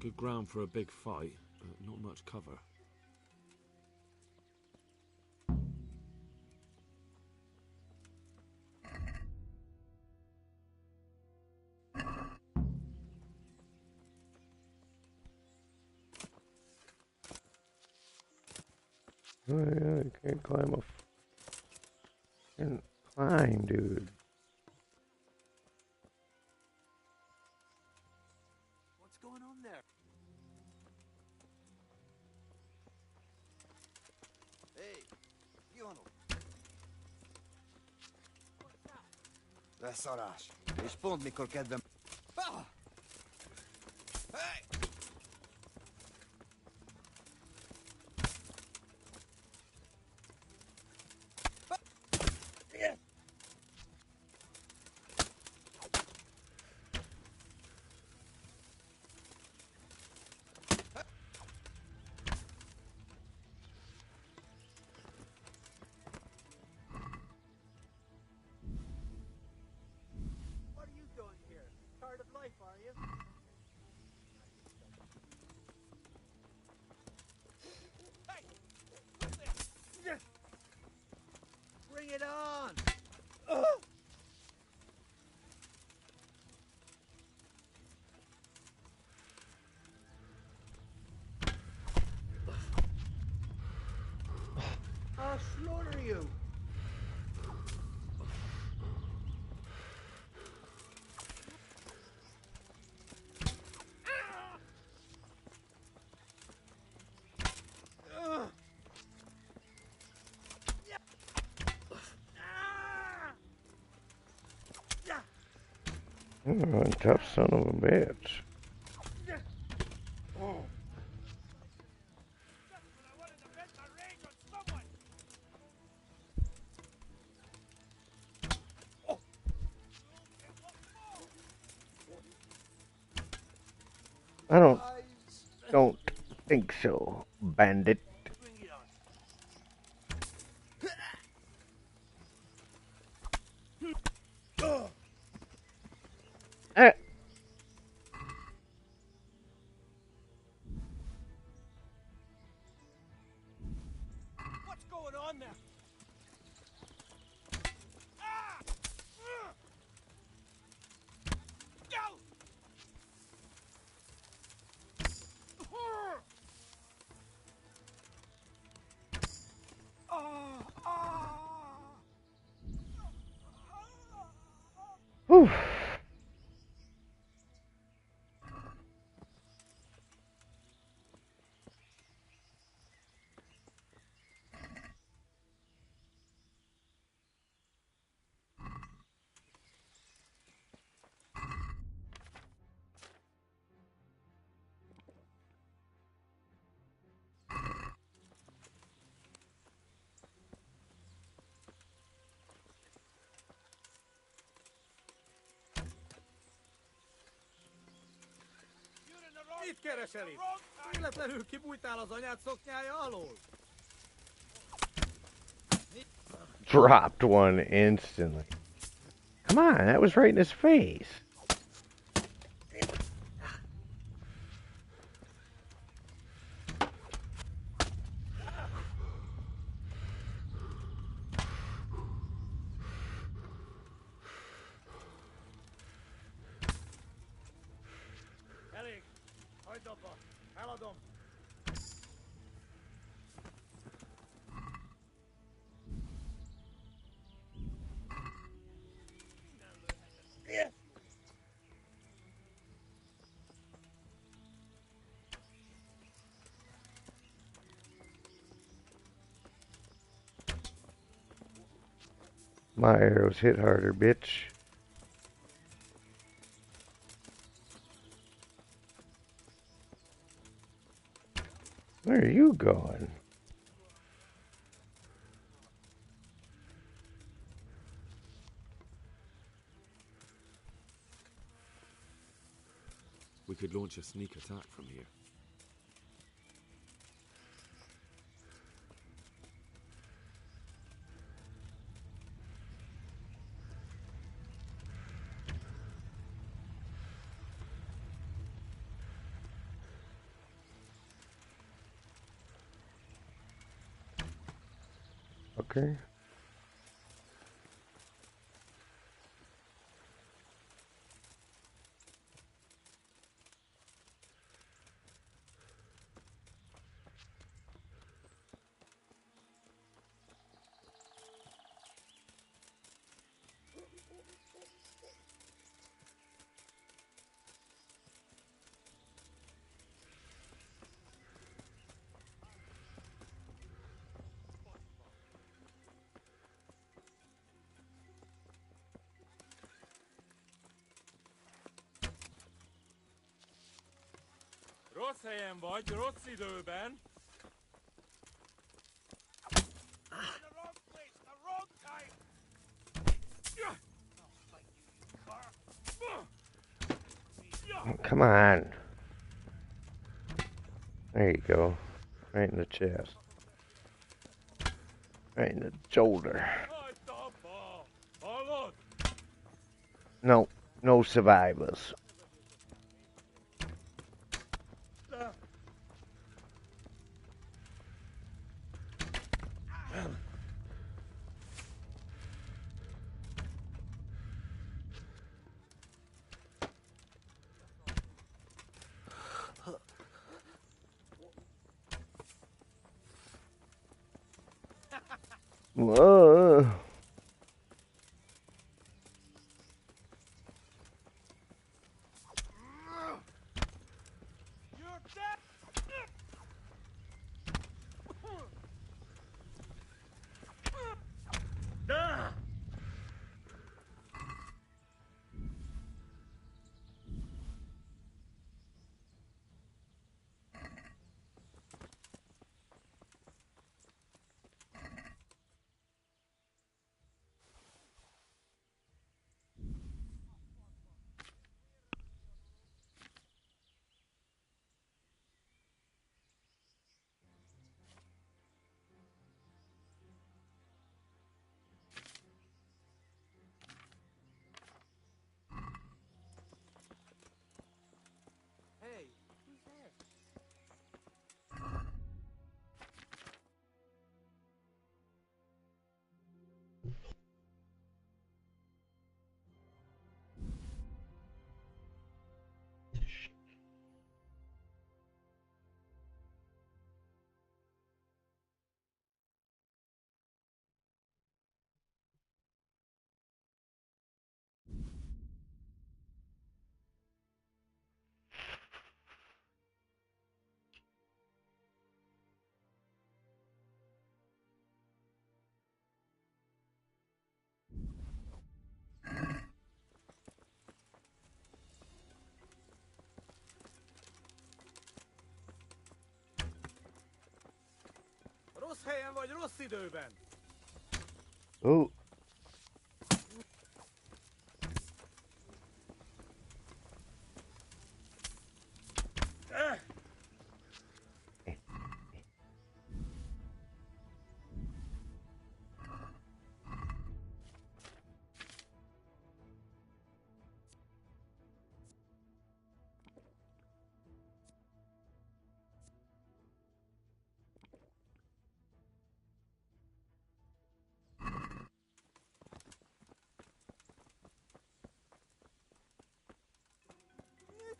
Good ground for a big fight, but not much cover. Oh, yeah, you can't climb can't climb, dude. What's going on there? Hey, Ionul. Leszarás. És pont mikor kedvem... Ah! Hey! What are you doing here? Tired of life, are you? Hey! What's this? Bring it on! I'll slaughter you! Oh, tough son of a bitch. I don't think so, bandit. What's going on there? Go! Whew. Mit keresel itt? Véletlenül kibújtál az anyád szoknyája alól? Dropped one instantly. Come on, that was right in his face. Elég! Hagyd abba! Eladom! My arrows hit harder, bitch. Where are you going? We could launch a sneak attack from here. fucker. Rossz helyen vagy, rossz időben. Oh, come on. There you go. Right in the chest. Right in the shoulder. No, no survivors. Uh. Hey, who's there? Rossz helyen vagy, rossz időben. Oh.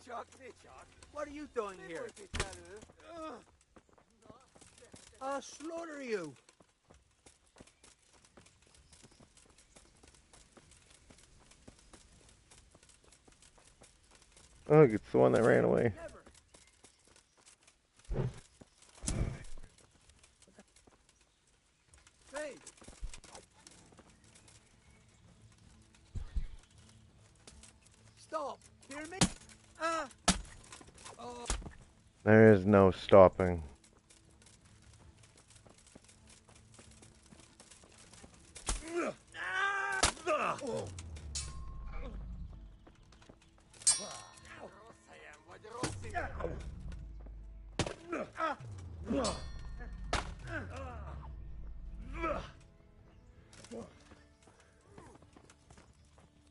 Chuck, what are you doing here? I'll slaughter you. Oh, it's the one that ran away. Hey. Stop. Hear me? Oh. There is no stopping.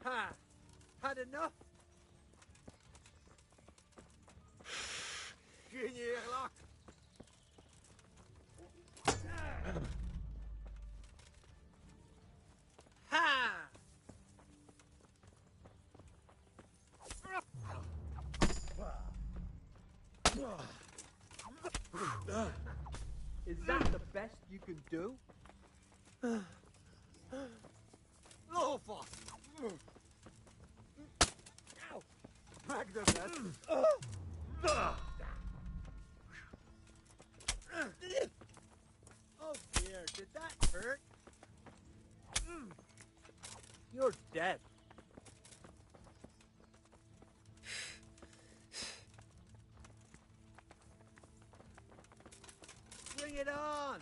Ha! Had enough? Kun je hier lacht? Is that the best you can do? Oh, fuck! Ow! Magdalene! Oh dear, did that hurt? You're dead. Bring it on!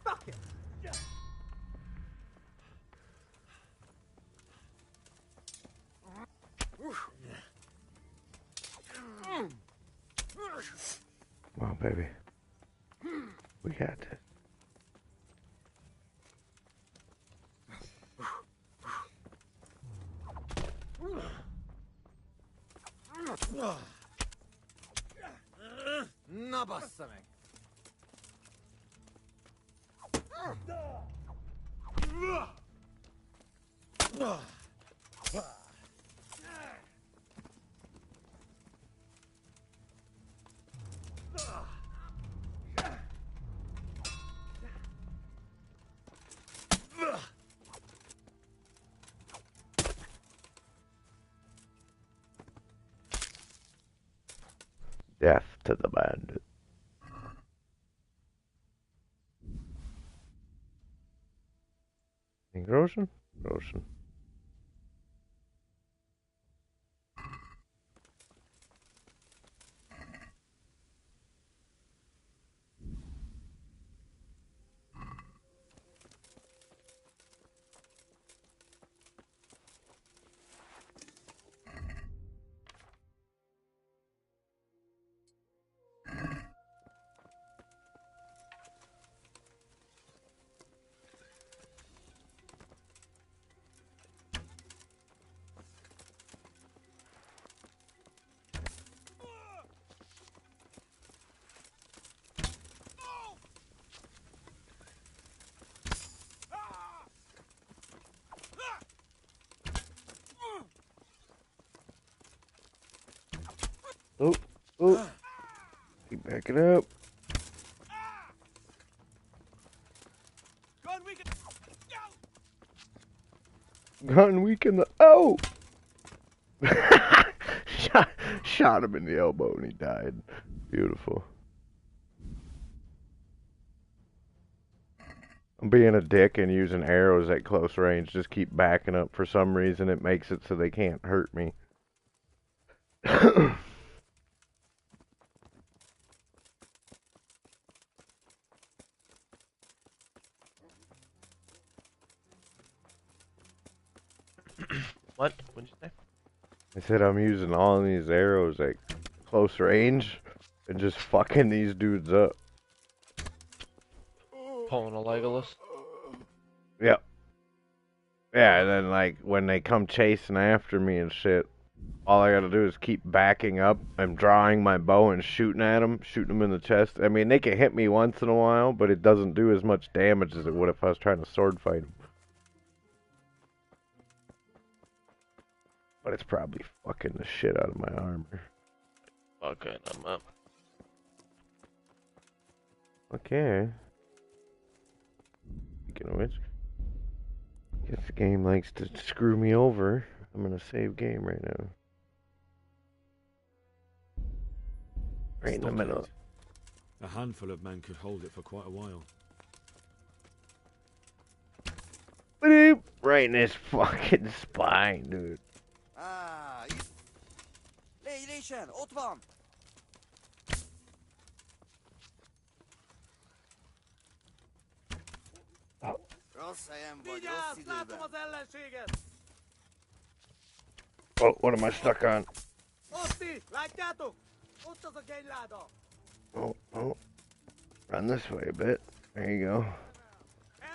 Fuck it! Come on, baby. We got this. Nabassame. Death to the bandit. Groschen? Groschen. Oh, oh. Keep backing up. Gun weak in the... Oh! shot him in the elbow and he died. Beautiful. I'm being a dick and using arrows at close range. Just keep backing up. For some reason it makes it so they can't hurt me. What? What'd you say? I said I'm using all these arrows at close range and just fucking these dudes up. Pulling a Legolas? Yep. Yeah, and then like when they come chasing after me and shit, all I gotta do is keep backing up and drawing my bow and shooting at them, shooting them in the chest. I mean, they can hit me once in a while, but it doesn't do as much damage as it would if I was trying to sword fight them. But it's probably fucking the shit out of my armor. Okay, I'm up. Okay. Speaking of which, guess the game likes to screw me over. I'm gonna save game right now. Right in the middle. A handful of men could hold it for quite a while. Bloop! Right in his fucking spine, dude. Ah, Leylation, Otvan. Rossz helyen vagy, rossz időben. Oh, what am I stuck on? Oszti, látjátok? Ott az a kegyláda. Oh, oh. Run this way a bit. There you go.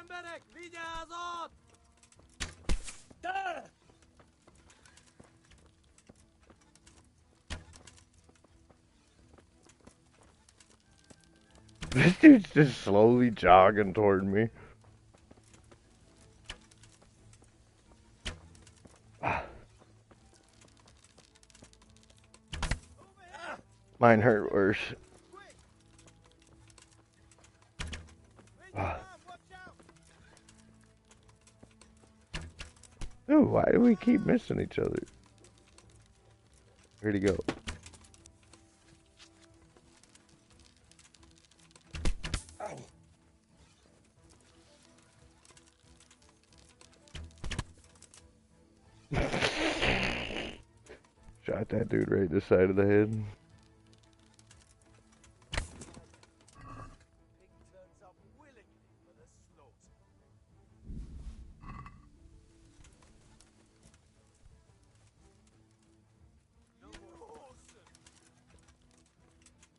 Emberek, vigyázat! This dude's just slowly jogging toward me. Mine hurt worse. Ooh, why do we keep missing each other? Where'd he go? Shot that dude right in the side of the head.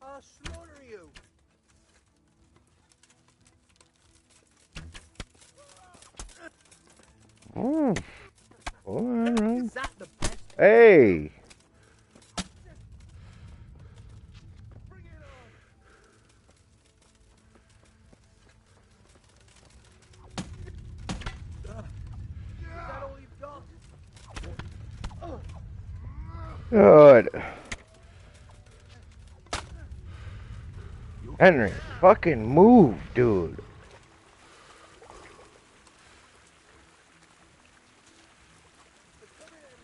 I'll slaughter you. Oh, alright. Is that the best? Hey! Bring it on. Is that all you've got? Good. Henry, fucking move, dude.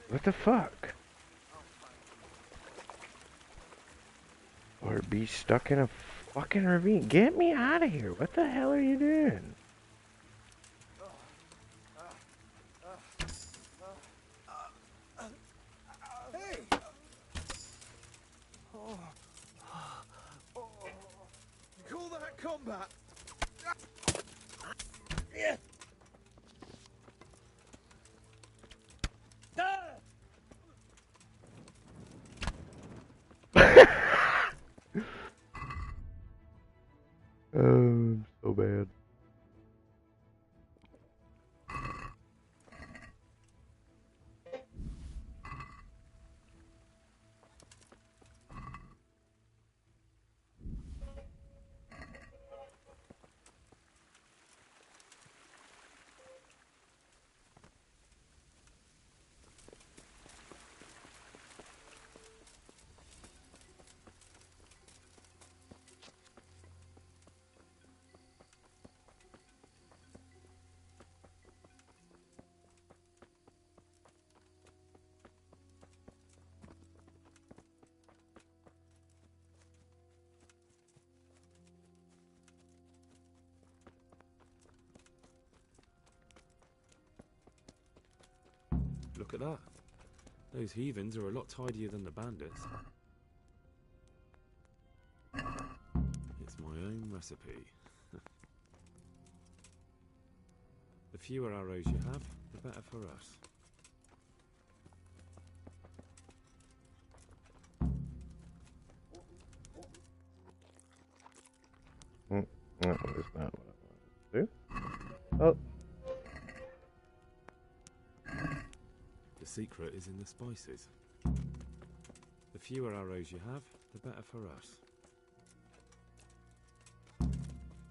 What the fuck? Or be stuck in a fucking ravine. Get me out of here. What the hell are you doing? Hey! You call that combat? Yeah. So bad. Look at that. Those heathens are a lot tidier than the bandits. It's my own recipe. The fewer arrows you have, the better for us. That was not what I wanted to do. Oh. The secret is in the spices. The fewer arrows you have, the better for us.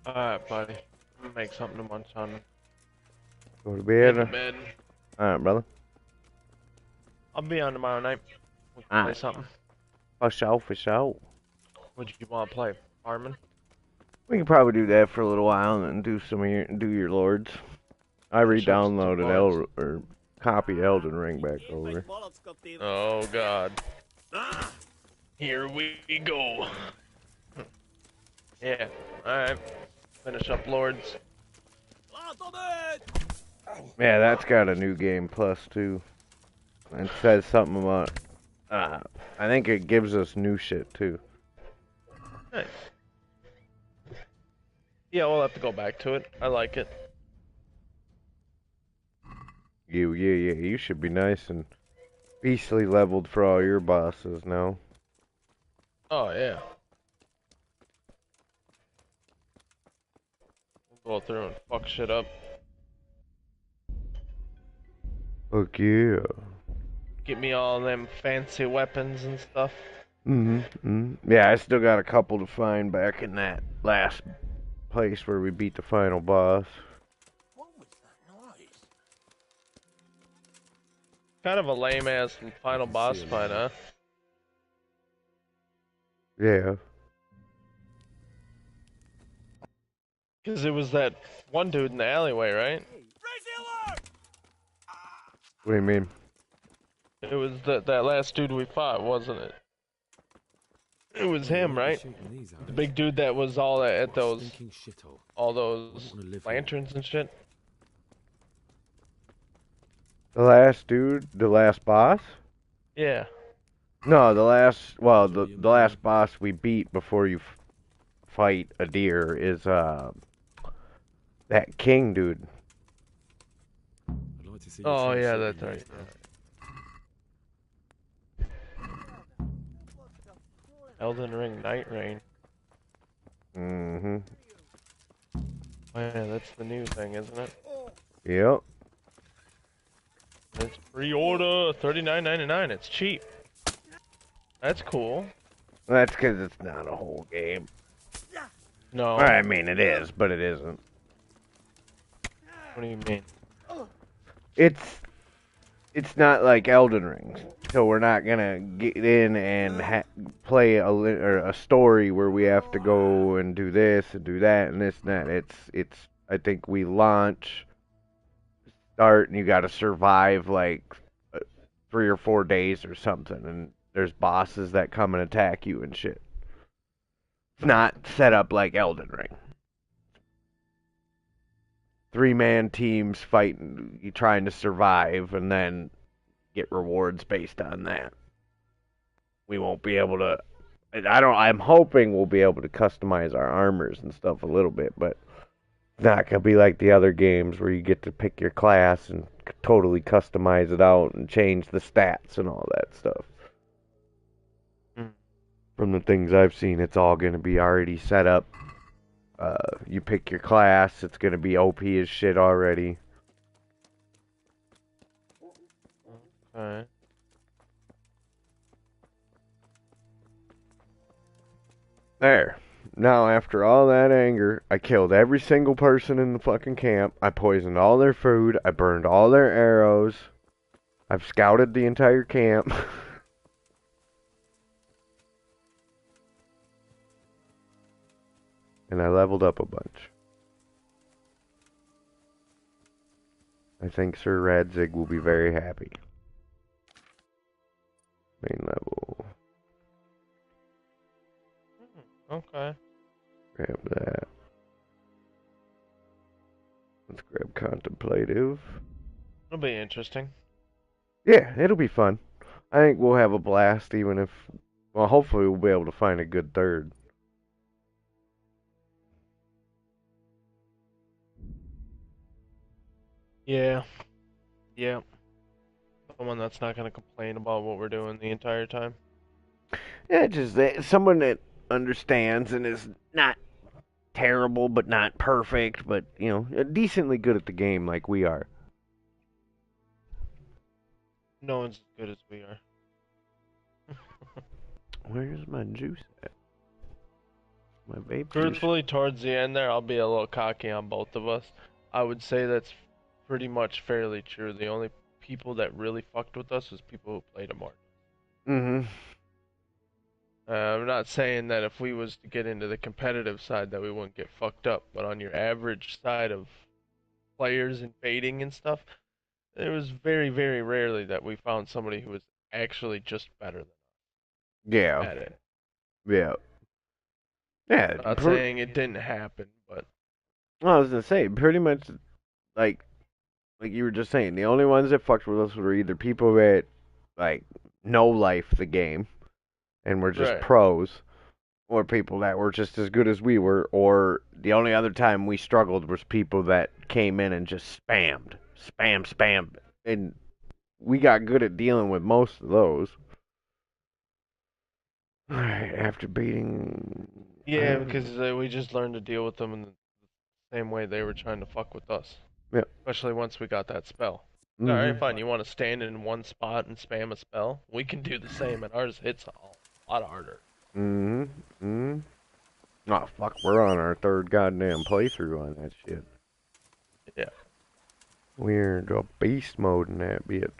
Alright, buddy. Make something to munch on. Go to Get bed. to bed. Alright, brother. I'll be on tomorrow night. We can play Alright. something. For sure, for sure. What do you want to play? Farming? We can probably do that for a little while and then do some of your lords. I re-downloaded or copied Elden Ring back over. Oh god. Here we go. Yeah, alright. Finish up Lords. Yeah, that's got a new game plus too. It says something about. I think it gives us new shit too. Nice. Yeah, we'll have to go back to it. I like it. Yeah. You should be nice and beastly leveled for all your bosses now. Oh, yeah. We'll go through and fuck shit up. Fuck yeah. Get me all them fancy weapons and stuff. Yeah, I still got a couple to find back in that last place where we beat the final boss. What was that noise? Kind of a lame ass final boss fight, huh? Yeah. Because it was that one dude in the alleyway, right? Raise the alert! What do you mean? It was that last dude we fought, wasn't it? It was Well, you him, won't be right? shooting these The arrows. big dude that was all at What a those, stinking shithole. all I those don't want to live here. lanterns and shit. The last dude? The last boss? Yeah. No, the last, well, Enjoy the your last meal. boss we beat before you fight a deer is, that king dude. I'd like to see you Oh try yeah, shooting that's right. these, pal. Elden Ring Night Rain. Mm-hmm. Oh yeah, that's the new thing, isn't it? Yep. It's pre-order, $39.99. It's cheap. That's cool. That's because it's not a whole game. No. I mean, it is, but it isn't. What do you mean? It's not like Elden Ring, so we're not gonna get in and play a story where we have to go and do this and do that and this and that. It's I think we launch, start, and you got to survive like 3 or 4 days or something, and there's bosses that come and attack you and shit. It's not set up like Elden Ring. 3-man teams fighting, you trying to survive, and then get rewards based on that. We won't be able to. I'm hoping we'll be able to customize our armors and stuff a little bit, but it's not gonna be like the other games where you get to pick your class and totally customize it out and change the stats and all that stuff. From the things I've seen, it's all gonna be already set up. You pick your class, it's gonna be OP as shit already. Alright. There. Now, after all that anger, I killed every single person in the fucking camp. I poisoned all their food. I burned all their arrows. I've scouted the entire camp. And I leveled up a bunch. I think Sir Radzig will be very happy. Main level. Okay. Grab that. Let's grab Contemplative. It'll be interesting. Yeah, it'll be fun. I think we'll have a blast even if... Well, hopefully we'll be able to find a good third. Yeah. Yeah. Someone that's not gonna complain about what we're doing the entire time. Yeah, just someone that understands and is not terrible, but not perfect, but, you know, decently good at the game like we are. No one's as good as we are. Where's my juice at? My vape juice? Truthfully, towards the end there, I'll be a little cocky on both of us. I would say that's pretty much fairly true. The only people that really fucked with us was people who played Amart. Mm-hmm. I'm not saying that if we was to get into the competitive side that we wouldn't get fucked up, but on your average side of players and baiting and stuff, it was very, very rarely that we found somebody who was actually just better than Yeah. us at it. Yeah. Yeah. I'm not saying it didn't happen, but Well, I was gonna say, pretty much, like you were just saying, the only ones that fucked with us were either people that, like, know life the game, and were just Right. pros, or people that were just as good as we were, or the only other time we struggled was people that came in and just spammed. Spam. And we got good at dealing with most of those. Alright, after beating... yeah, because we just learned to deal with them in the same way they were trying to fuck with us. Yep. Especially once we got that spell. Mhm. Alright, fine. You want to stand in one spot and spam a spell? We can do the same, and ours hits a lot harder. Oh, fuck, we're on our third goddamn playthrough on that shit. Yeah. We're in beast mode in that bitch.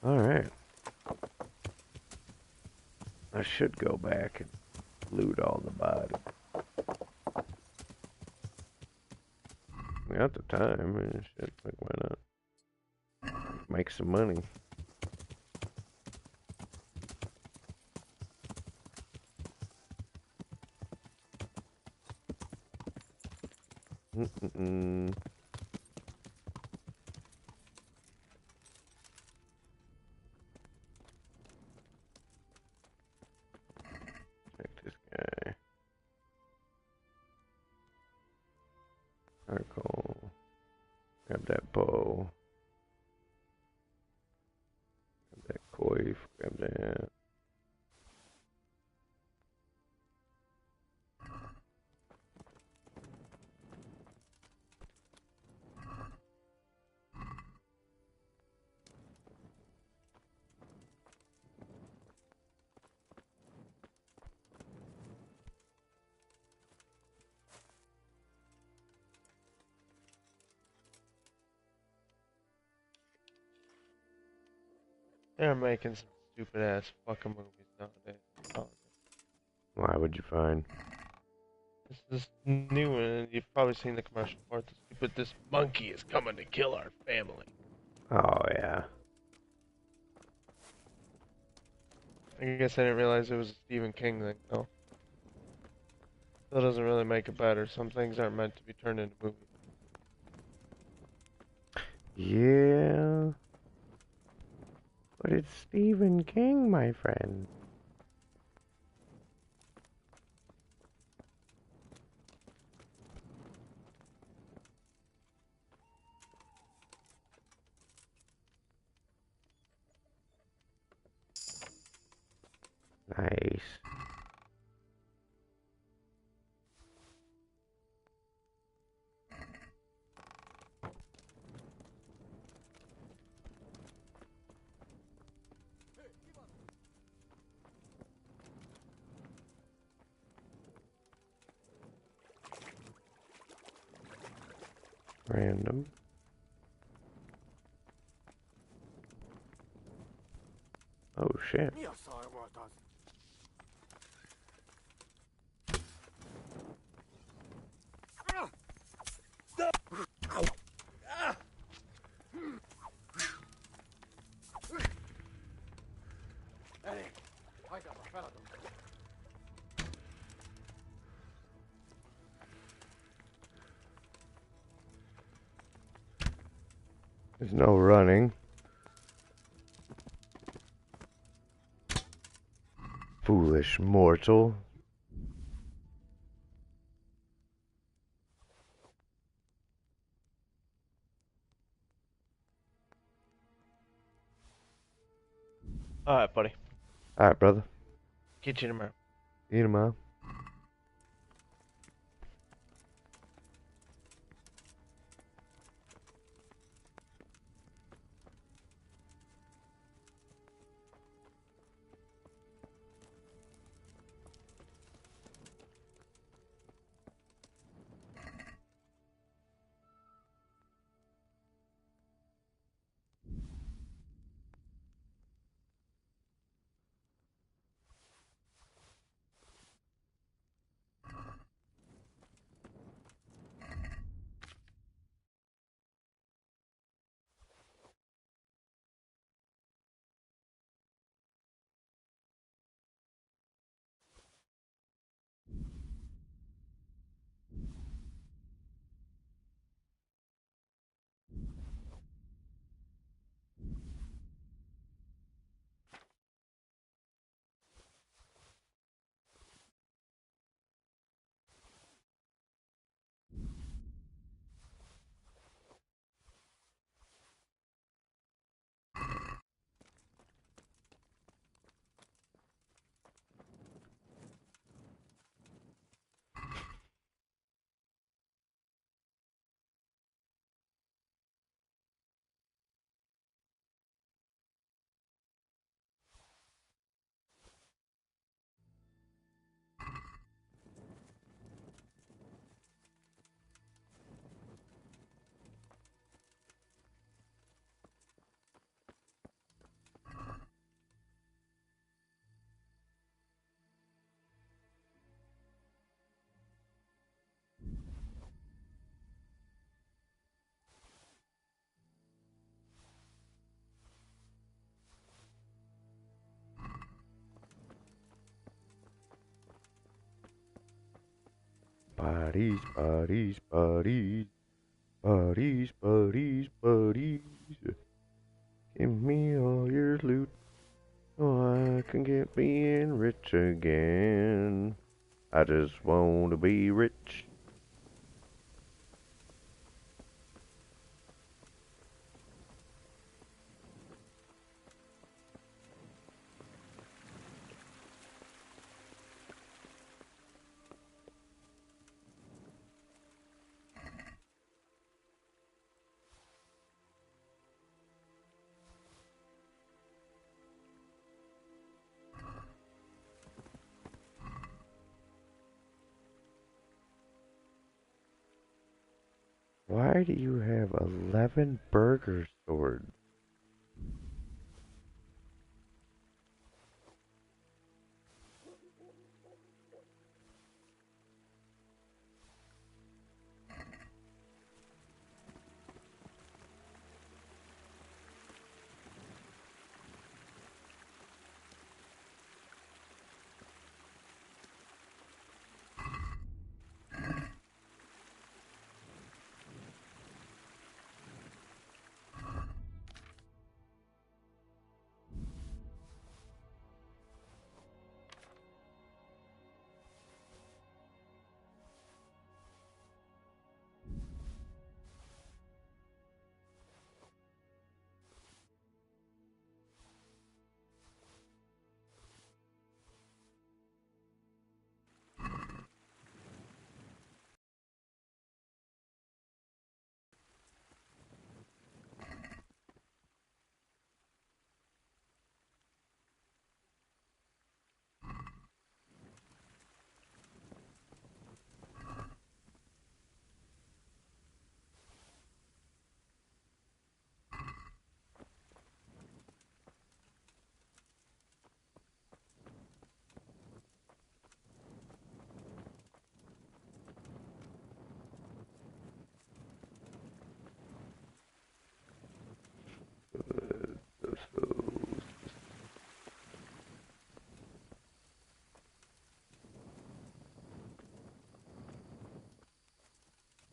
Alright. I should go back and loot all the bodies. We got the time, and shit, like, why not? Make some money. Mm-mm-mm. Check this guy. Charcoal. Grab that bow. Grab that coif. Grab that. They're making some stupid ass fucking movies nowadays. Oh, Why would you find? it's this new one, and you've probably seen the commercial for it. But this monkey is coming to kill our family. Oh, yeah. I guess I didn't realize it was a Stephen King thing, though. That doesn't really make it better. Some things aren't meant to be turned into movies. Yeah. But it's Stephen King, my friend. Nice. Random. Oh shit. There's no running. Foolish mortal. Alright, buddy. Alright, brother. Get you tomorrow. See you tomorrow. Buddies, buddies, buddies. Buddies, buddies, buddies. Give me all your loot so I can get being rich again. I just want to be rich. Why do you have 11 burger swords?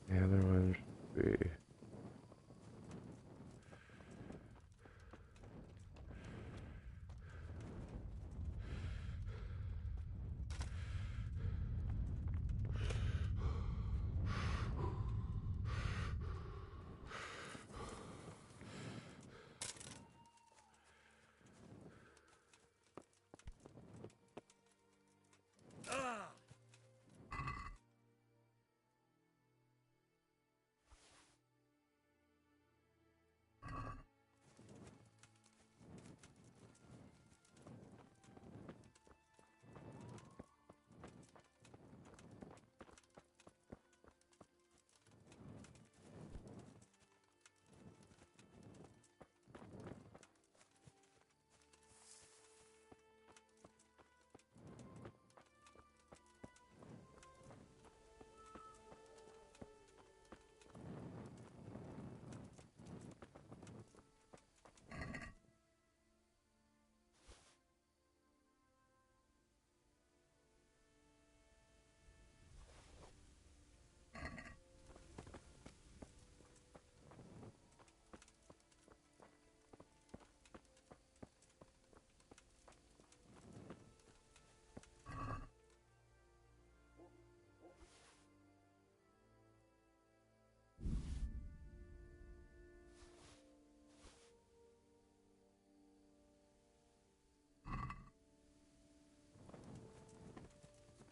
The other one should be...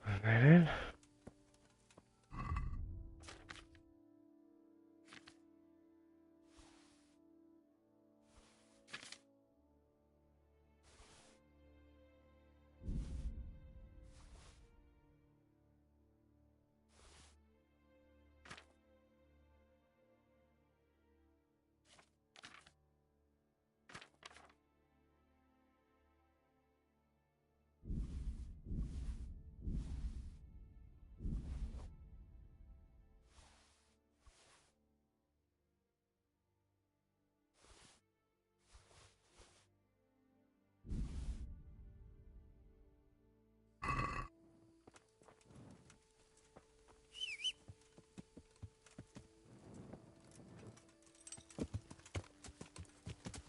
Is that it?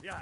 Yeah.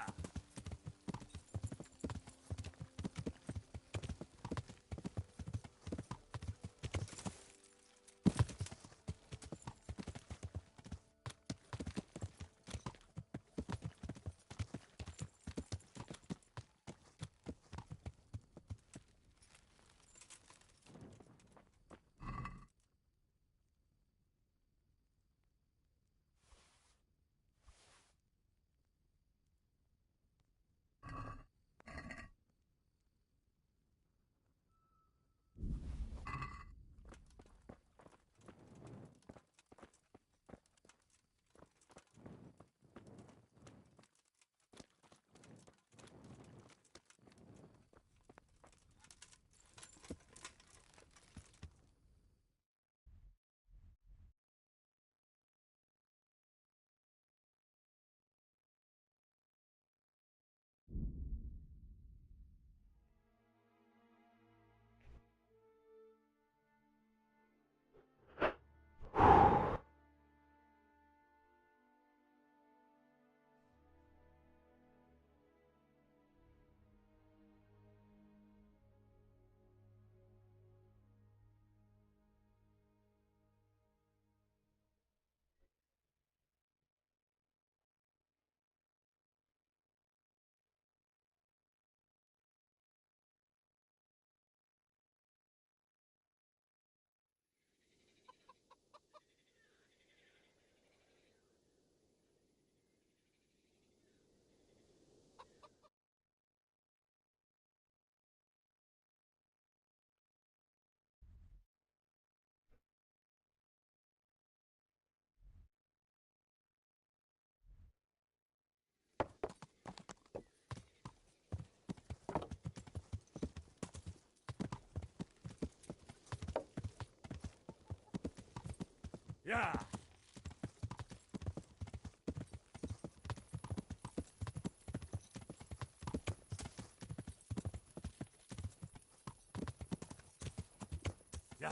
Yeah. Yeah.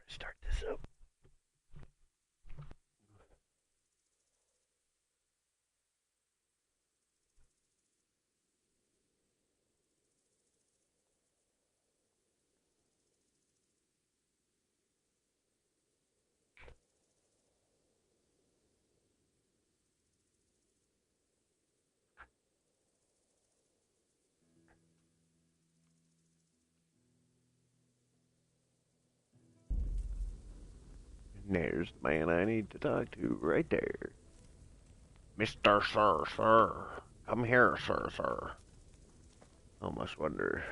I start this up. And there's the man I need to talk to right there. Mr. Sir. Come here, sir. Almost wonder.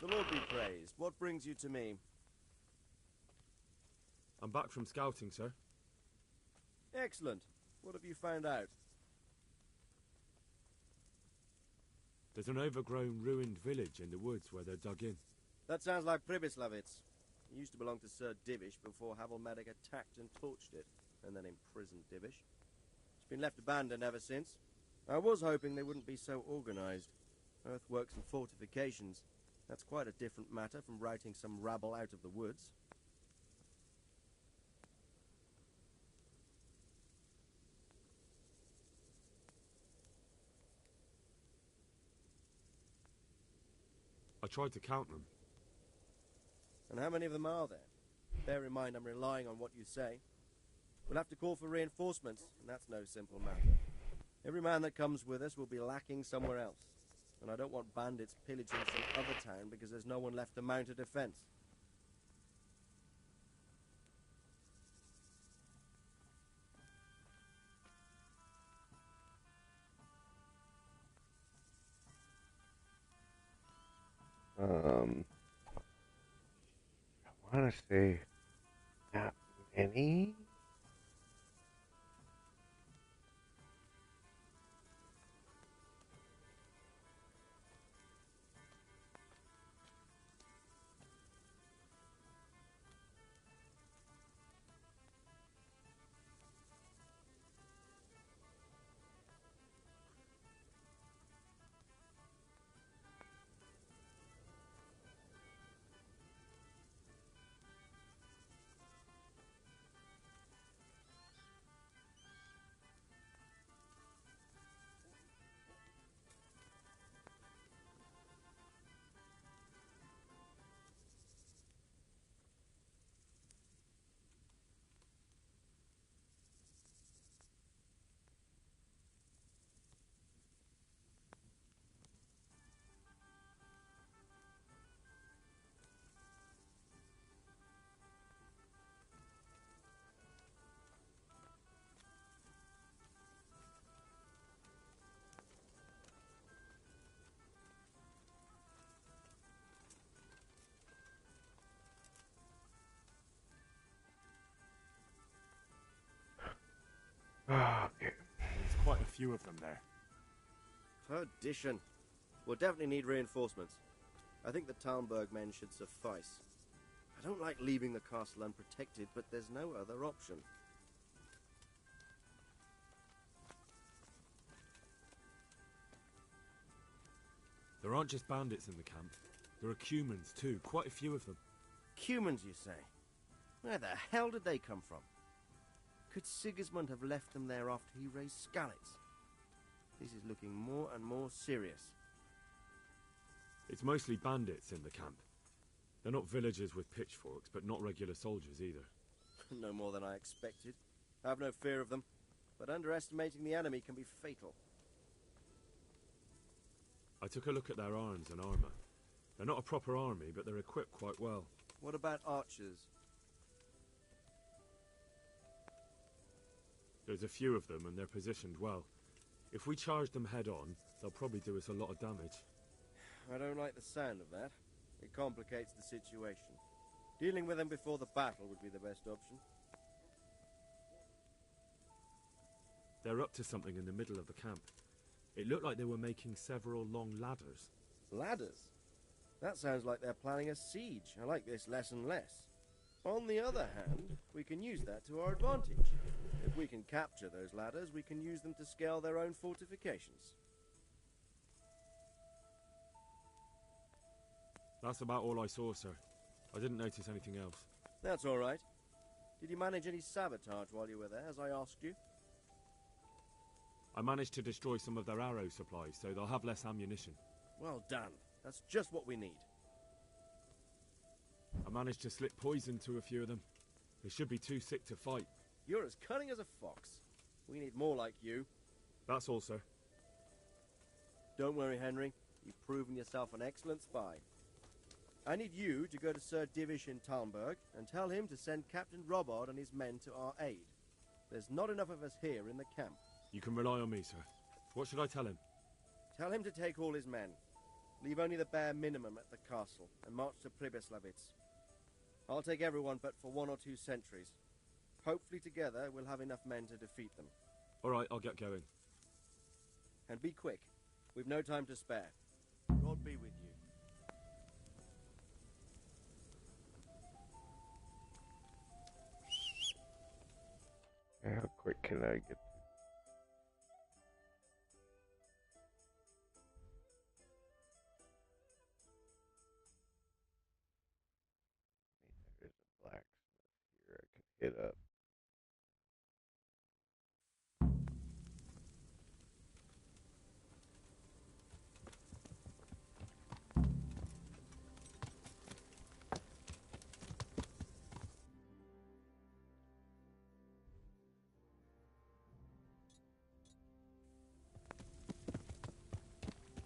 The Lord be praised. What brings you to me? I'm back from scouting, sir. Excellent. What have you found out? There's an overgrown, ruined village in the woods where they're dug in. That sounds like Pribyslavitz. It used to belong to Sir Divish before Havelmedic attacked and torched it, and then imprisoned Divish. It's been left abandoned ever since. I was hoping they wouldn't be so organized. Earthworks and fortifications. That's quite a different matter from routing some rabble out of the woods. I tried to count them. And how many of them are there? Bear in mind I'm relying on what you say. We'll have to call for reinforcements, and that's no simple matter. Every man that comes with us will be lacking somewhere else. And I don't want bandits pillaging some other town because there's no one left to mount a defense. I want to say not many. Okay. There's quite a few of them there. Perdition. We'll definitely need reinforcements. I think the Talmberg men should suffice. I don't like leaving the castle unprotected, but there's no other option. There aren't just bandits in the camp. There are Cumans too, quite a few of them. Cumans, you say? Where the hell did they come from? Could Sigismund have left them there after he raised Skalitz? This is looking more and more serious. It's mostly bandits in the camp. They're not villagers with pitchforks, but not regular soldiers either. No more than I expected. I have no fear of them, but underestimating the enemy can be fatal. I took a look at their arms and armour. They're not a proper army, but they're equipped quite well. What about archers? There's a few of them, and they're positioned well. If we charge them head-on, they'll probably do us a lot of damage. I don't like the sound of that. It complicates the situation. Dealing with them before the battle would be the best option. They're up to something in the middle of the camp. It looked like they were making several long ladders. Ladders? That sounds like they're planning a siege. I like this less and less. On the other hand, we can use that to our advantage. If we can capture those ladders, we can use them to scale their own fortifications. That's about all I saw, sir. I didn't notice anything else. That's all right. Did you manage any sabotage while you were there, as I asked you? I managed to destroy some of their arrow supplies, so they'll have less ammunition. Well done. That's just what we need. I managed to slip poison to a few of them. They should be too sick to fight. You're as cunning as a fox. We need more like you. That's all, sir. Don't worry, Henry. You've proven yourself an excellent spy. I need you to go to Sir Divish in Talmberg and tell him to send Captain Robard and his men to our aid. There's not enough of us here in the camp. You can rely on me, sir. What should I tell him? Tell him to take all his men. Leave only the bare minimum at the castle and march to Pribyslavitz. I'll take everyone but for 1 or 2 sentries. Hopefully together we'll have enough men to defeat them. All right, I'll get going. And be quick. We've no time to spare. God be with you. How quick can I get? There's a blacksmith here I could hit up.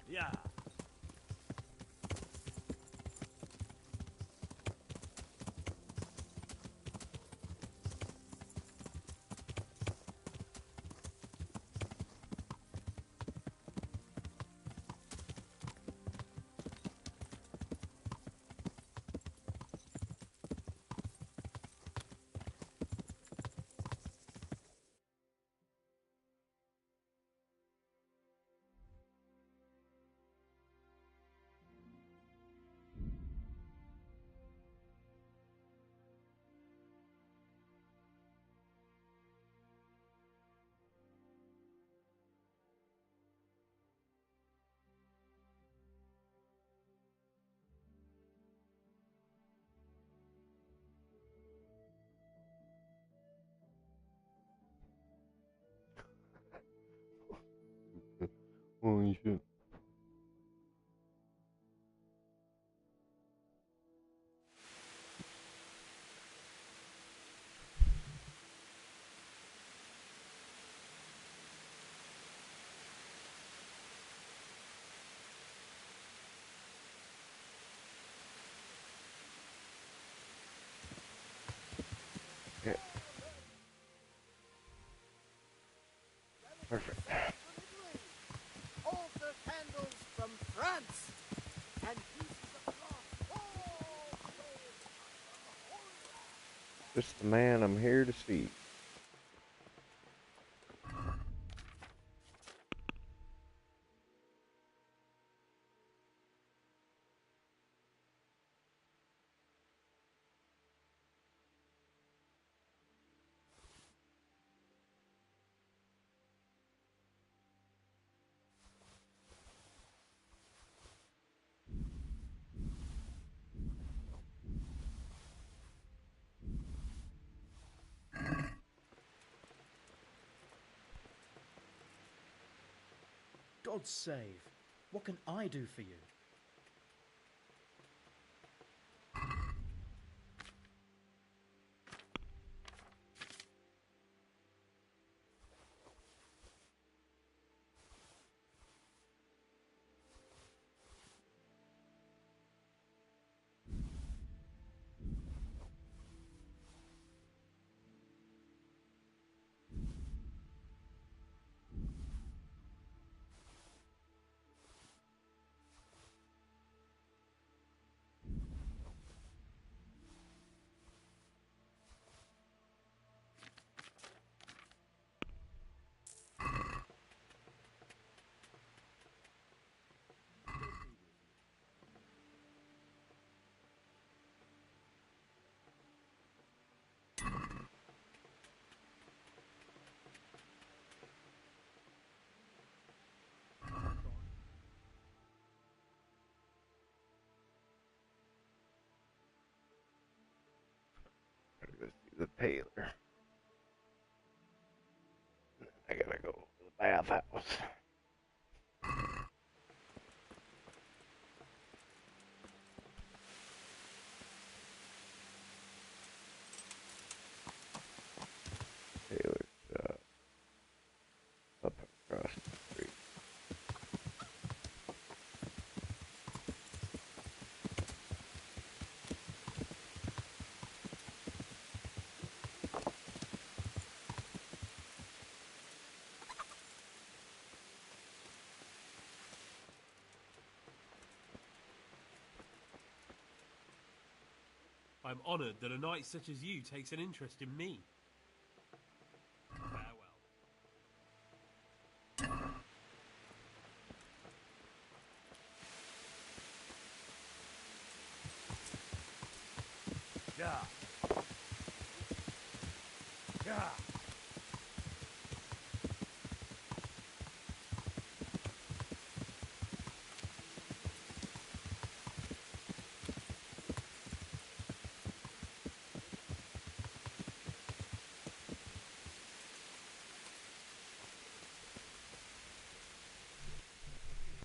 Yeah. Holy shit. Yeah. Perfect. Altar candles from France and pieces of cloth. Just the man I'm here to see. God save. What can I do for you? Taylor. I gotta go to the bathhouse. Taylor's up across the street. I'm honoured that a knight such as you takes an interest in me. Farewell. Yeah. Yeah.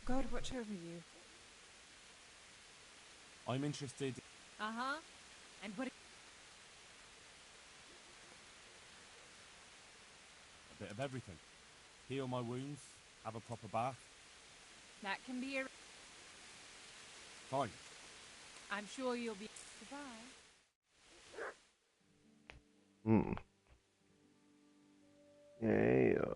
God watch over you. I'm interested. Uh-huh. And what... A bit of everything. Heal my wounds, have a proper bath. That can be a... Fine. I'm sure you'll be... Goodbye. Yeah.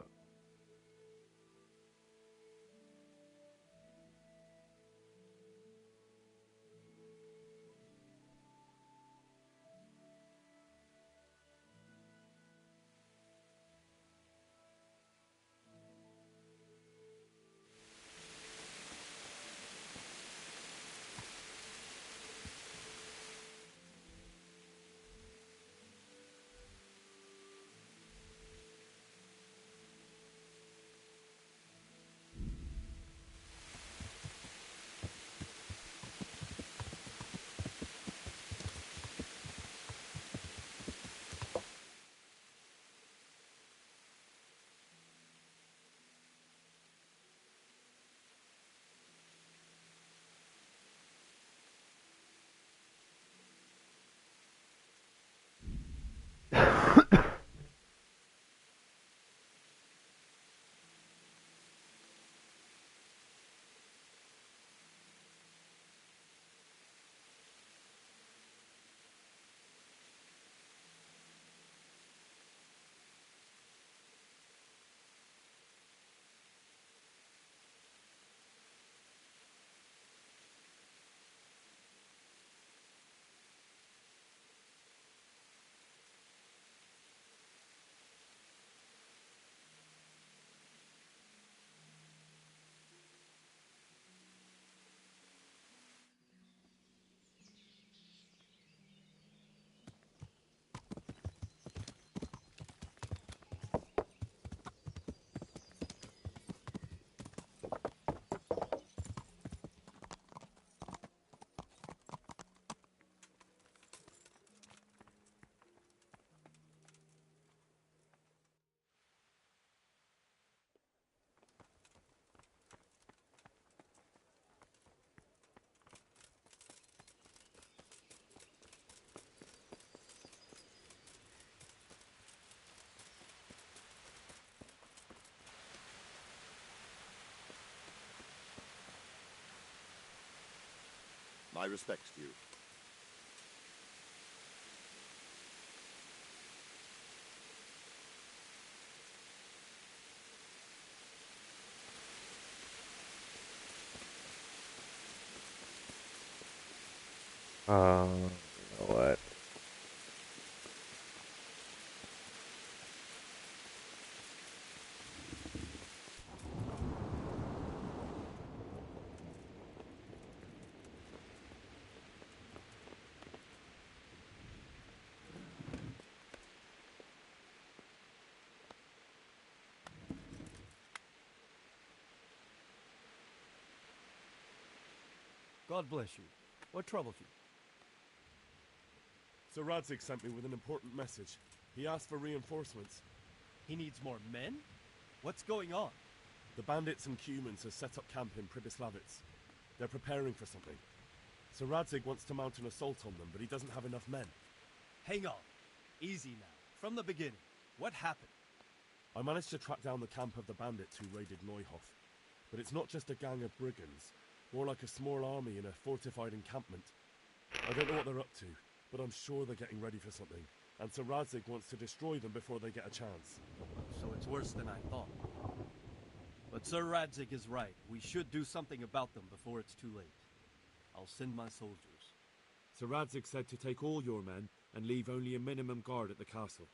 My respects to you. You know what? God bless you. What troubles you? Sir Radzig sent me with an important message. He asked for reinforcements. He needs more men? What's going on? The bandits and humans have set up camp in Pribyslavitz. They're preparing for something. Sir Radzig wants to mount an assault on them, but he doesn't have enough men. Hang on. Easy now. From the beginning. What happened? I managed to track down the camp of the bandits who raided Neuhof. But it's not just a gang of brigands. More like a small army in a fortified encampment. I don't know what they're up to, but I'm sure they're getting ready for something. And Sir Radzig wants to destroy them before they get a chance. So it's worse than I thought. But Sir Radzig is right. We should do something about them before it's too late. I'll send my soldiers. Sir Radzig said to take all your men and leave only a minimum guard at the castle.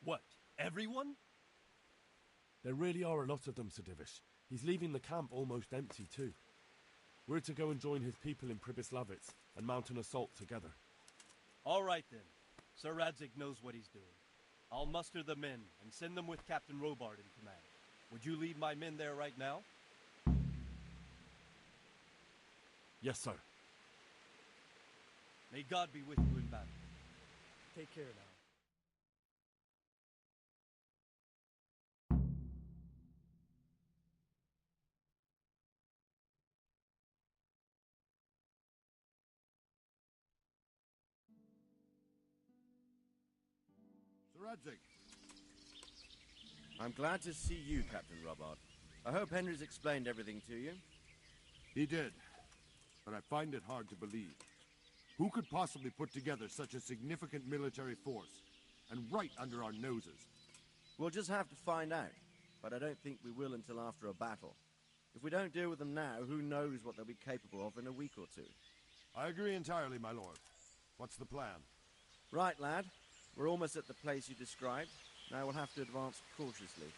What? Everyone? There really are a lot of them, Sir Divish. He's leaving the camp almost empty too. We're to go and join his people in Pribyslavitz and mount an assault together. All right then. Sir Radzig knows what he's doing. I'll muster the men and send them with Captain Robard in command. Would you lead my men there right now? Yes, sir. May God be with you in battle. Take care now. Sir Radzig. I'm glad to see you, Captain Robard. I hope Henry's explained everything to you. He did, but I find it hard to believe. Who could possibly put together such a significant military force, and right under our noses? We'll just have to find out, but I don't think we will until after a battle. If we don't deal with them now, who knows what they'll be capable of in a week or two. I agree entirely, my lord. What's the plan? Right, lad. We're almost at the place you described. Now we'll have to advance cautiously.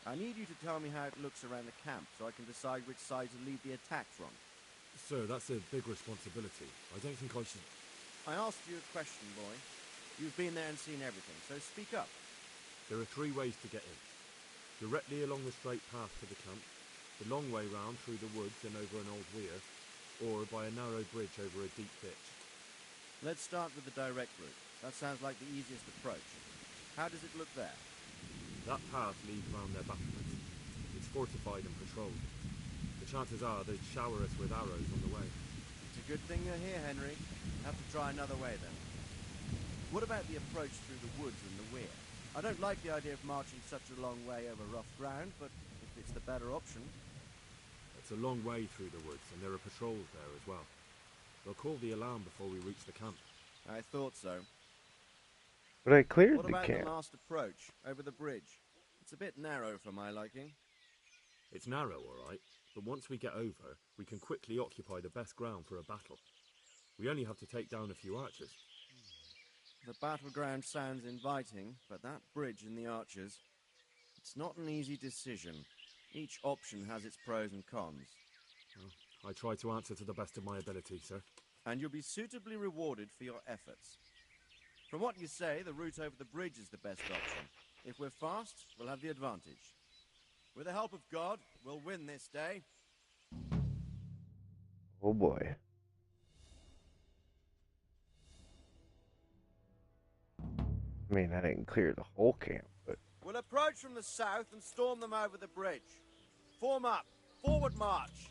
I need you to tell me how it looks around the camp so I can decide which side to lead the attack from. Sir, that's a big responsibility. I don't think I should... I asked you a question, boy. You've been there and seen everything, so speak up. There are 3 ways to get in. Directly along the straight path to the camp, the long way round through the woods and over an old weir, or by a narrow bridge over a deep ditch. Let's start with the direct route. That sounds like the easiest approach. How does it look there? That path leads round their battlements. It's fortified and patrolled. The chances are they'd shower us with arrows on the way. It's a good thing you're here, Henry. Have to try another way then. What about the approach through the woods and the weir? I don't like the idea of marching such a long way over rough ground, but if it's the better option... It's a long way through the woods, and there are patrols there as well. They'll call the alarm before we reach the camp. I thought so. But I cleared What the about camp. the last approach, over the bridge? It's a bit narrow for my liking. It's narrow, all right, but once we get over, we can quickly occupy the best ground for a battle. We only have to take down a few archers. The battleground sounds inviting, but that bridge and the archers... It's not an easy decision. Each option has its pros and cons. Well, I try to answer to the best of my ability, sir. And you'll be suitably rewarded for your efforts. From what you say, the route over the bridge is the best option. If we're fast, we'll have the advantage. With the help of God, we'll win this day. Oh boy. I mean, I didn't clear the whole camp, but... We'll approach from the south and storm them over the bridge. Form up. Forward march.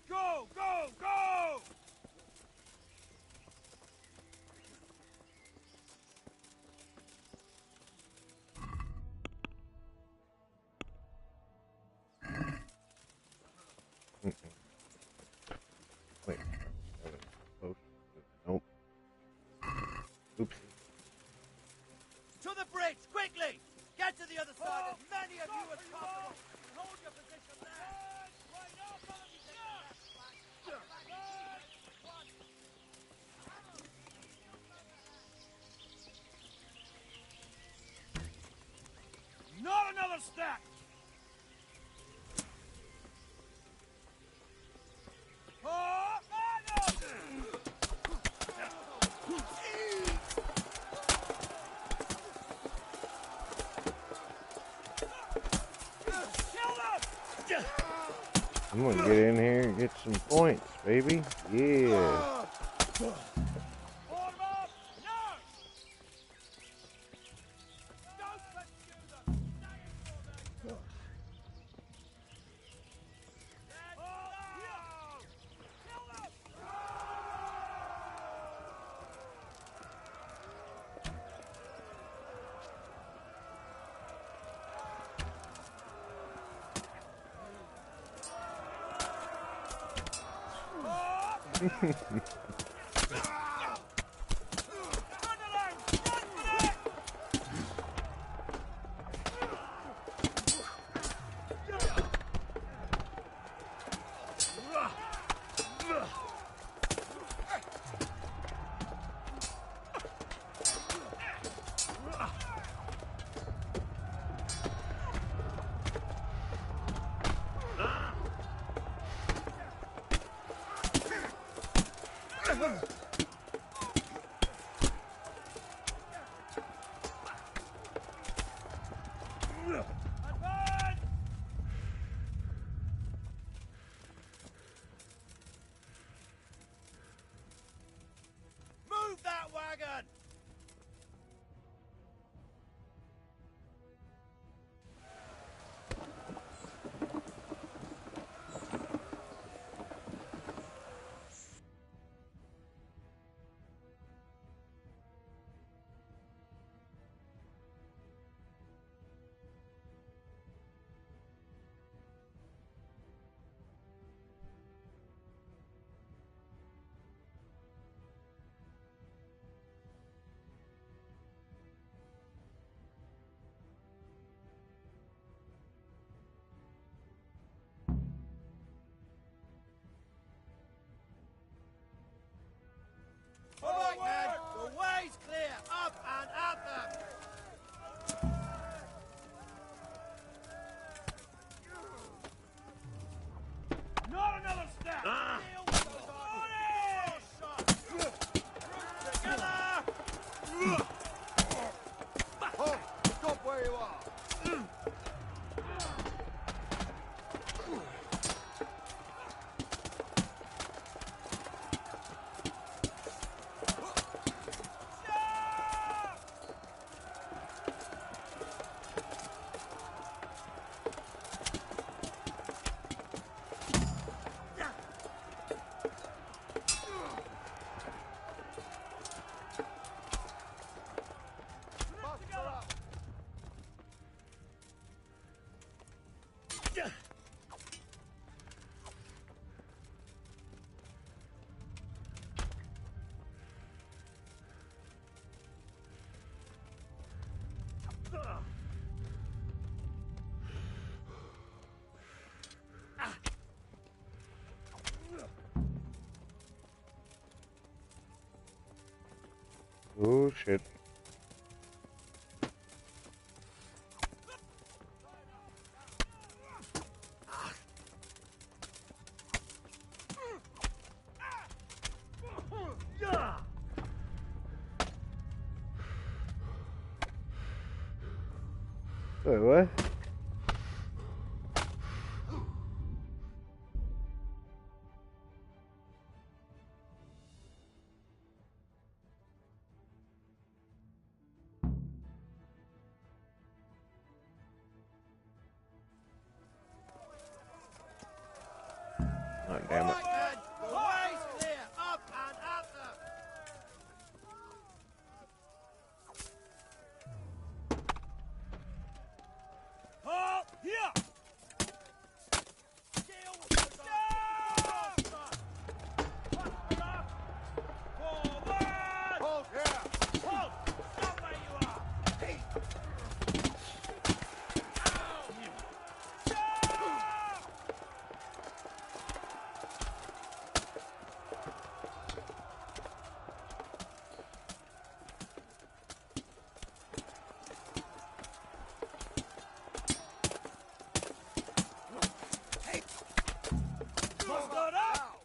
Go, go, go! Wait. Nope. Oops. To the bridge, quickly! Get to the other side, as many of you as possible! Hold your position there! Not another step! I'm gonna get in here and get some points, baby. Yeah. Move that wagon! All right, man. The way's clear. Up and at them. Not another step. Deal with those shots. Together. Halt! Stop where you are! Oh shit. Wait, what? Oh, damn it. The way's clear. Up and at them. Halt! Here! Deal with those shots. Forward! Halt here! Halt! Stop where you are! Mustered up!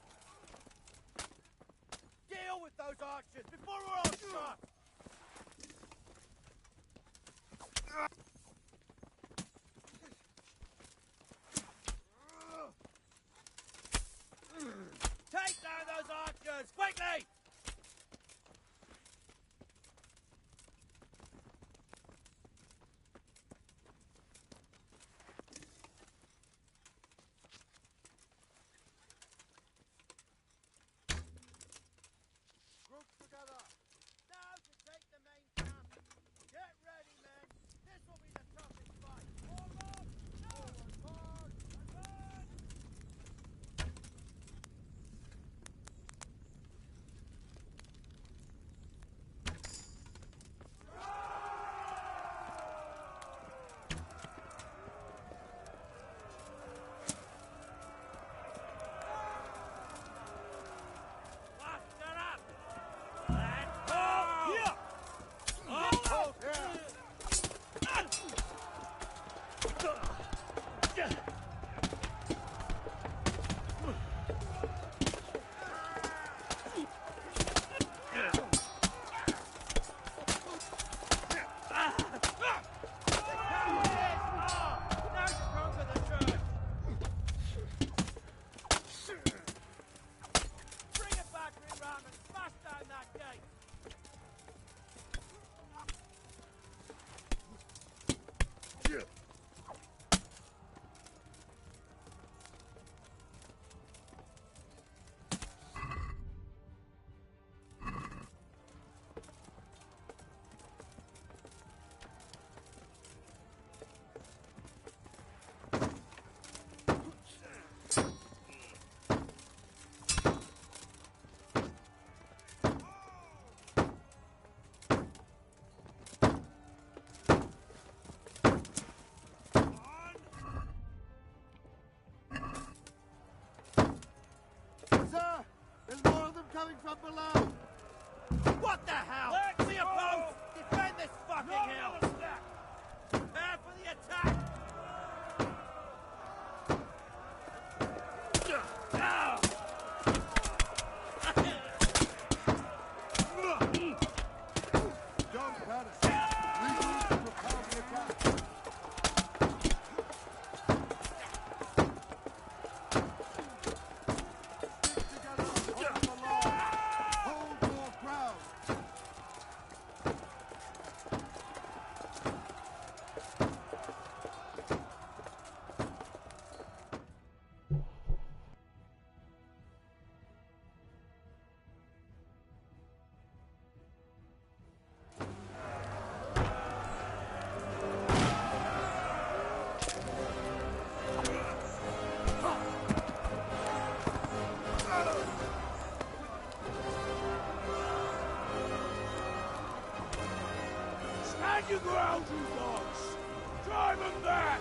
Deal with those archers before we're all shot! coming from below! What the hell? To your post! Defend this fucking hill! Prepare for the attack! Don't panic. Regroup and prepare the attack. Stick together, hold the line. Hold your ground. Stand your ground, you dogs! Drive them back!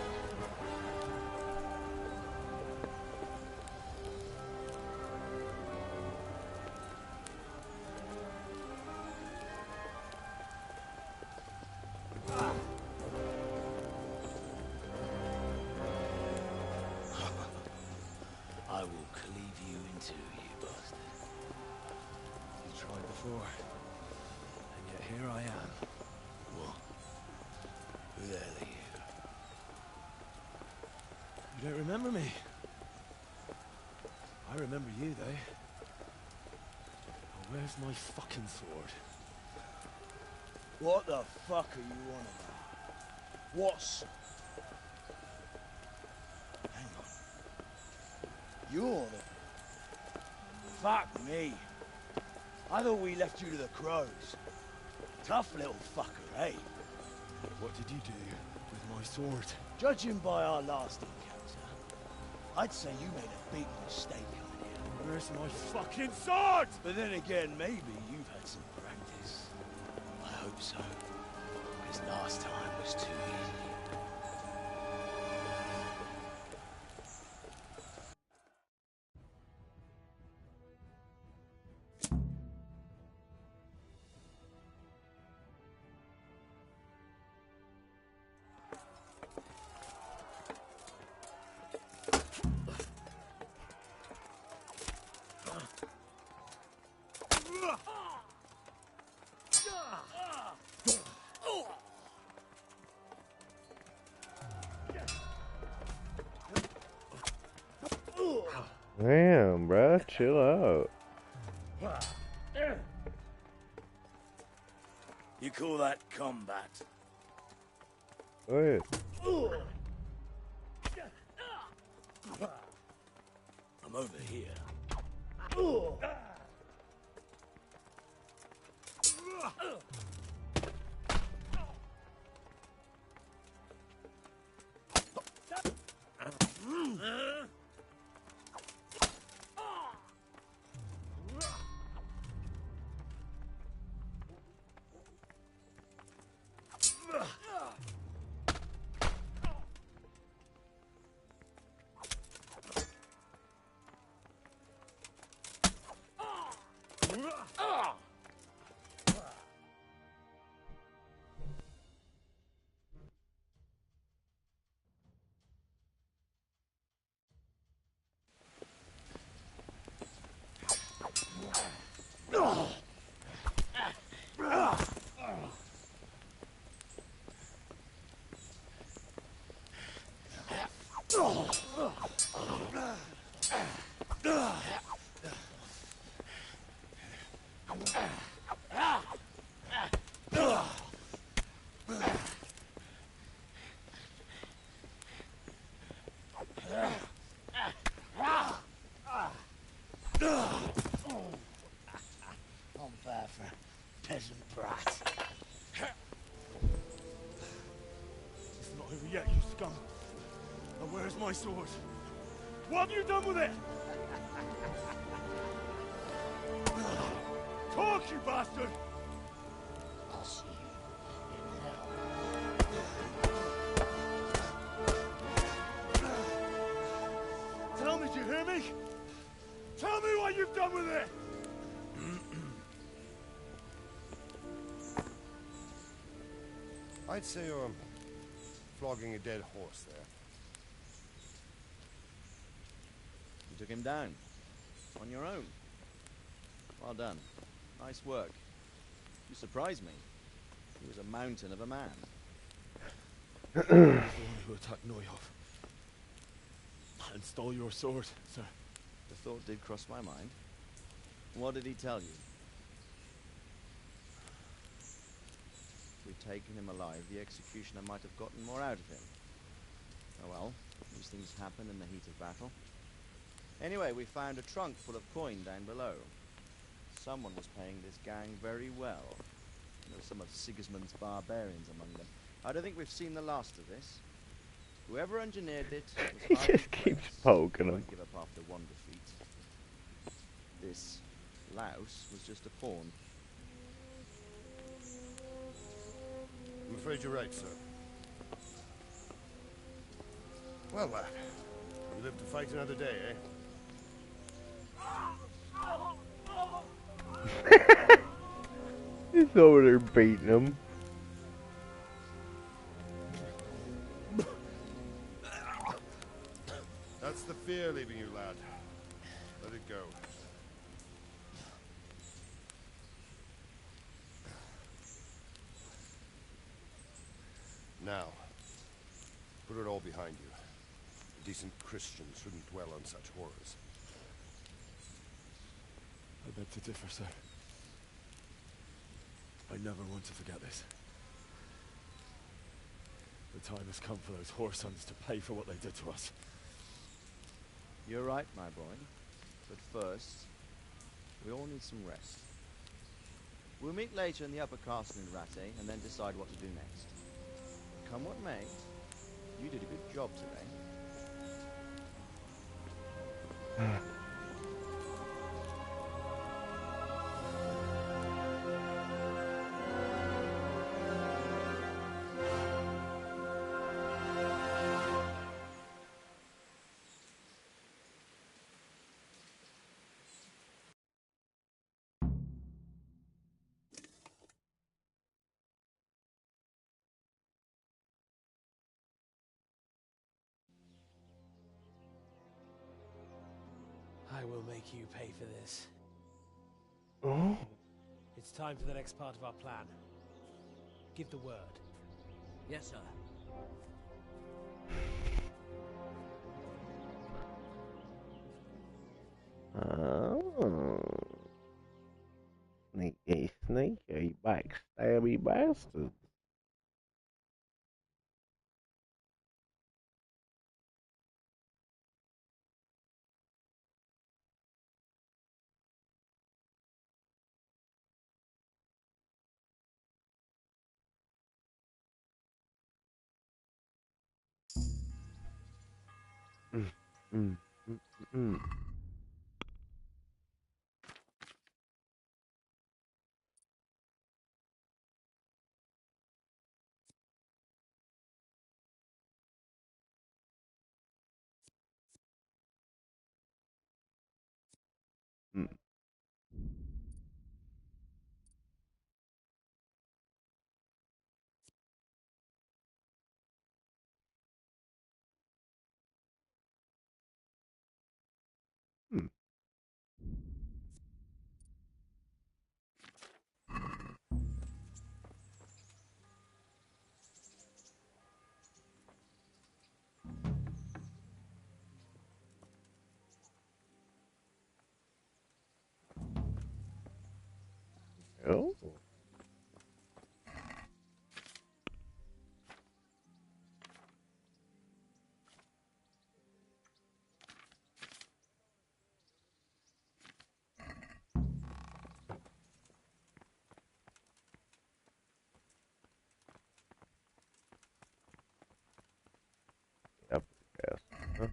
I will cleave you in two, you bastard. You tried before, and yet here I am. What? Who the hell are you? You don't remember me? I remember you, though. Oh, where's my fucking sword? What the fuck are you on about? What's... Hang on. You're the... Fuck me. I thought we left you to the crows. Tough little fucker, eh? What did you do with my sword? Judging by our last encounter, I'd say you made a big mistake coming here. Where's my fucking sword? But then again, maybe you've had some practice. I hope so. Because last time was too easy. Damn, bruh, chill out. You call that combat? Go ahead. I'm over here. Peasant brat. It's not over yet, you scum. Now where's my sword? What have you done with it? Talk, you bastard! I'll see you in hell. Tell me, do you hear me? Tell me what you've done with it! I'd say you're flogging a dead horse there. You took him down. On your own. Well done. Nice work. You surprised me. He was a mountain of a man. The one who attacked Neuhoff and stole your sword, sir. The thought did cross my mind. What did he tell you? If we'd taken him alive, the executioner might have gotten more out of him. Oh well, these things happen in the heat of battle. Anyway, we found a trunk full of coin down below. Someone was paying this gang very well. There were some of Sigismund's barbarians among them. I don't think we've seen the last of this. Whoever engineered it He was just keeps poking him. won't give up after one defeat. This louse was just a pawn. I'm afraid you're right, sir. Well, lad, you live to fight another day, eh? He's over there beating him. That's the fear leaving you, lad. Let it go. Now, put it all behind you. A decent Christian shouldn't dwell on such horrors. I beg to differ, sir. I never want to forget this. The time has come for those whoresons to pay for what they did to us. You're right, my boy. But first, we all need some rest. We'll meet later in the upper castle in Rattay and then decide what to do next. Come what may, you did a good job today. I will make you pay for this. Oh. It's time for the next part of our plan. Give the word. Yes, sir. Oh. Sneaky, sneaky, backstabby bastard. Mm. Mm. Mm. Oh. Yep. Yes. Huh?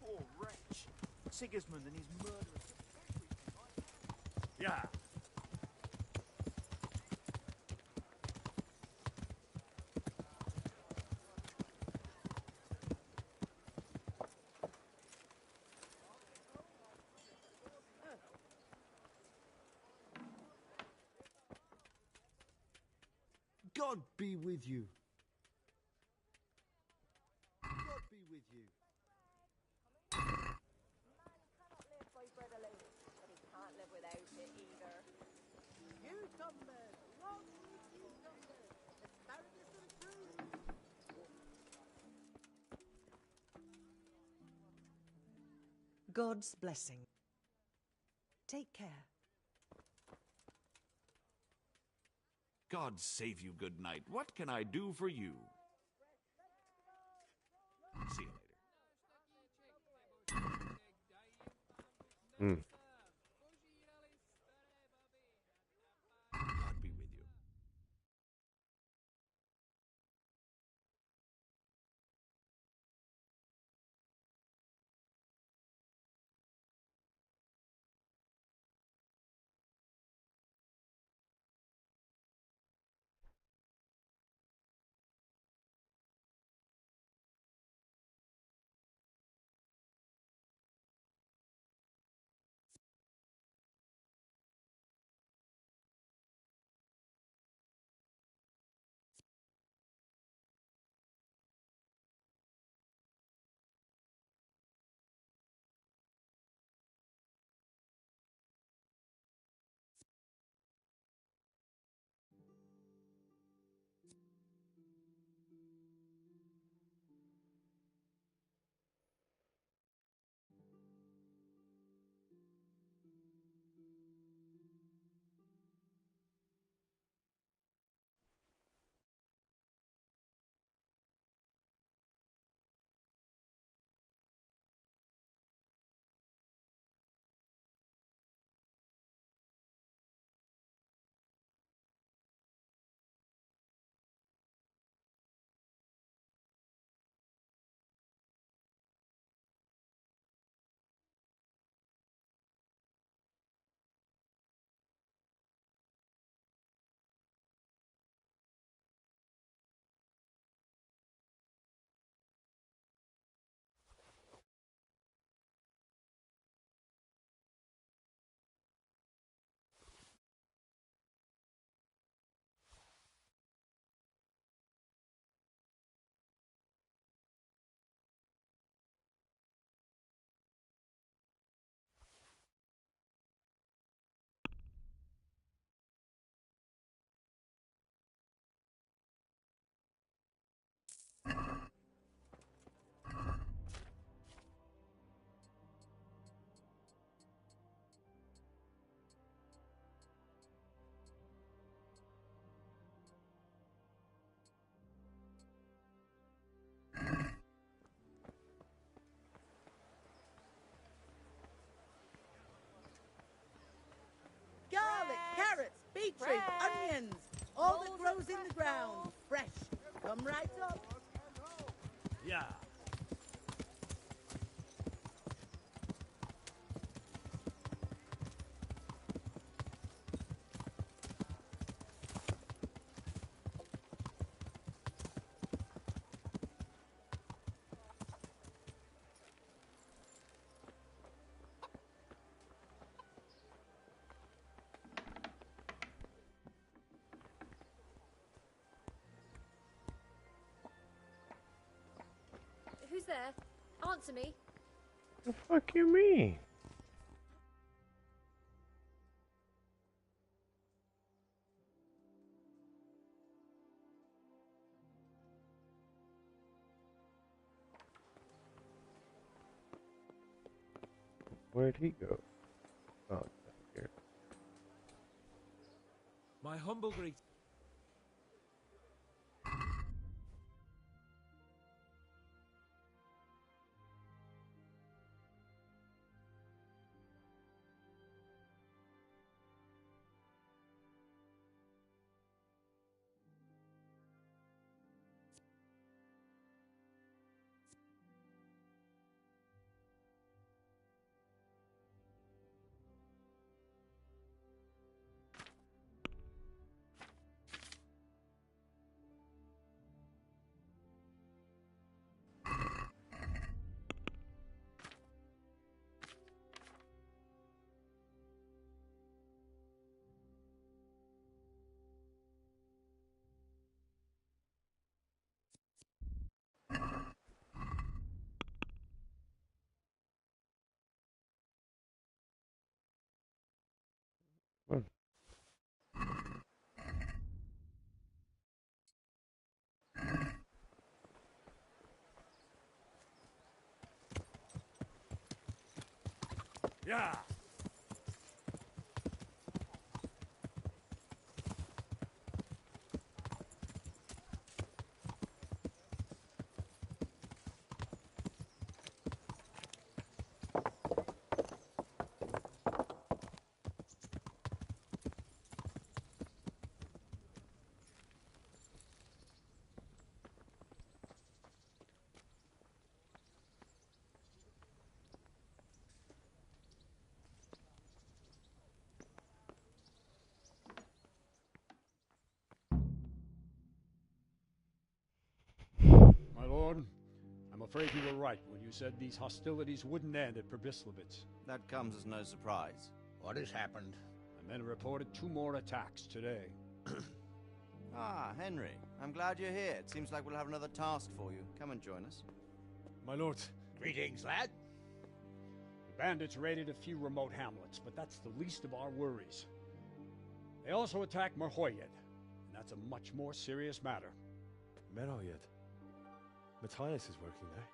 Poor wretch. Sigismund and his murderers. Yeah. God be with you. God be with you. God's blessing. Take care. God save you, good knight. What can I do for you? See you later. God be with you. Garlic, carrots, beetroot, onions, all that grows in the ground, fresh. Come right up. Yeah. Who's there? Answer me. The fuck you mean? Where'd he go? Oh, down here. My humble greeting. What? Yeah. My lord, I'm afraid you were right when you said these hostilities wouldn't end at Probislavitz. That comes as no surprise. What has happened? The men reported 2 more attacks today. Ah, Henry. I'm glad you're here. It seems like we'll have another task for you. Come and join us. My lord. Greetings, lad. The bandits raided a few remote hamlets, but that's the least of our worries. They also attacked Merhoyed, and that's a much more serious matter. Merhoyed? Matthias is working there.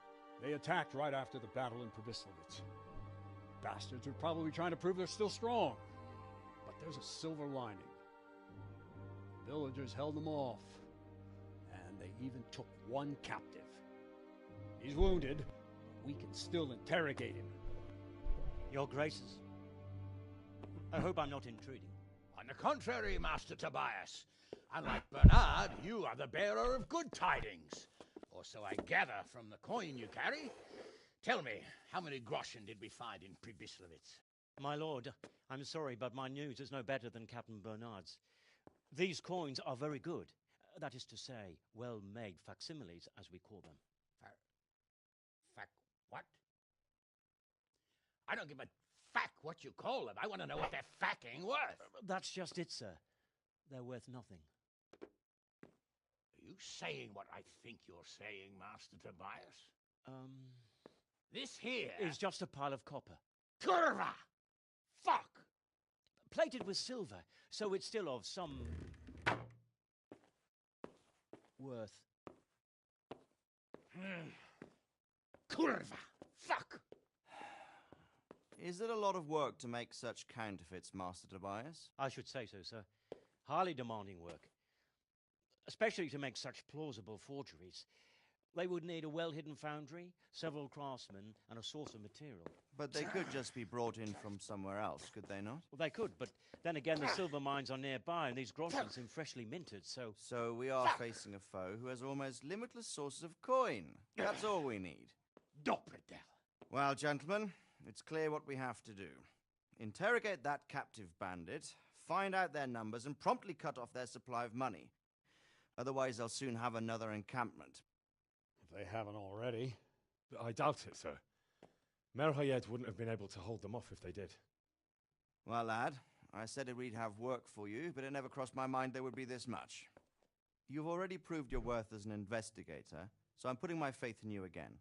They attacked right after the battle in Probislavitz. Bastards are probably trying to prove they're still strong. But there's a silver lining. The villagers held them off, and they even took 1 captive. He's wounded, but we can still interrogate him. Your Graces, I hope I'm not intruding. On the contrary, Master Tobias. Unlike Bernard, you are the bearer of good tidings. Or so I gather from the coin you carry. Tell me, how many groschen did we find in Probislavitz? My lord, I'm sorry, but my news is no better than Captain Bernard's. These coins are very good. That is to say, well-made facsimiles, as we call them. What? I don't give a fuck what you call them. I want to know what they're facking worth. That's just it, sir. They're worth nothing. Are you saying what I think you're saying, Master Tobias? This here is just a pile of copper. Curva! Fuck! Plated with silver, so it's still of some worth. Curva! Fuck! Is it a lot of work to make such counterfeits, Master Tobias? I should say so, sir. Highly demanding work. Especially to make such plausible forgeries. They would need a well-hidden foundry, several craftsmen, and a source of material. But they could just be brought in from somewhere else, could they not? Well, they could, but then again, the silver mines are nearby, and these groschen seem freshly minted, so... So we are facing a foe who has almost limitless sources of coin. That's all we need. Doppelder. Well, gentlemen, it's clear what we have to do. Interrogate that captive bandit, find out their numbers, and promptly cut off their supply of money. Otherwise, they'll soon have another encampment. If they haven't already. But I doubt it, sir. Merhoyed wouldn't have been able to hold them off if they did. Well, lad, I said we'd have work for you, but it never crossed my mind there would be this much. You've already proved your worth as an investigator, so I'm putting my faith in you again.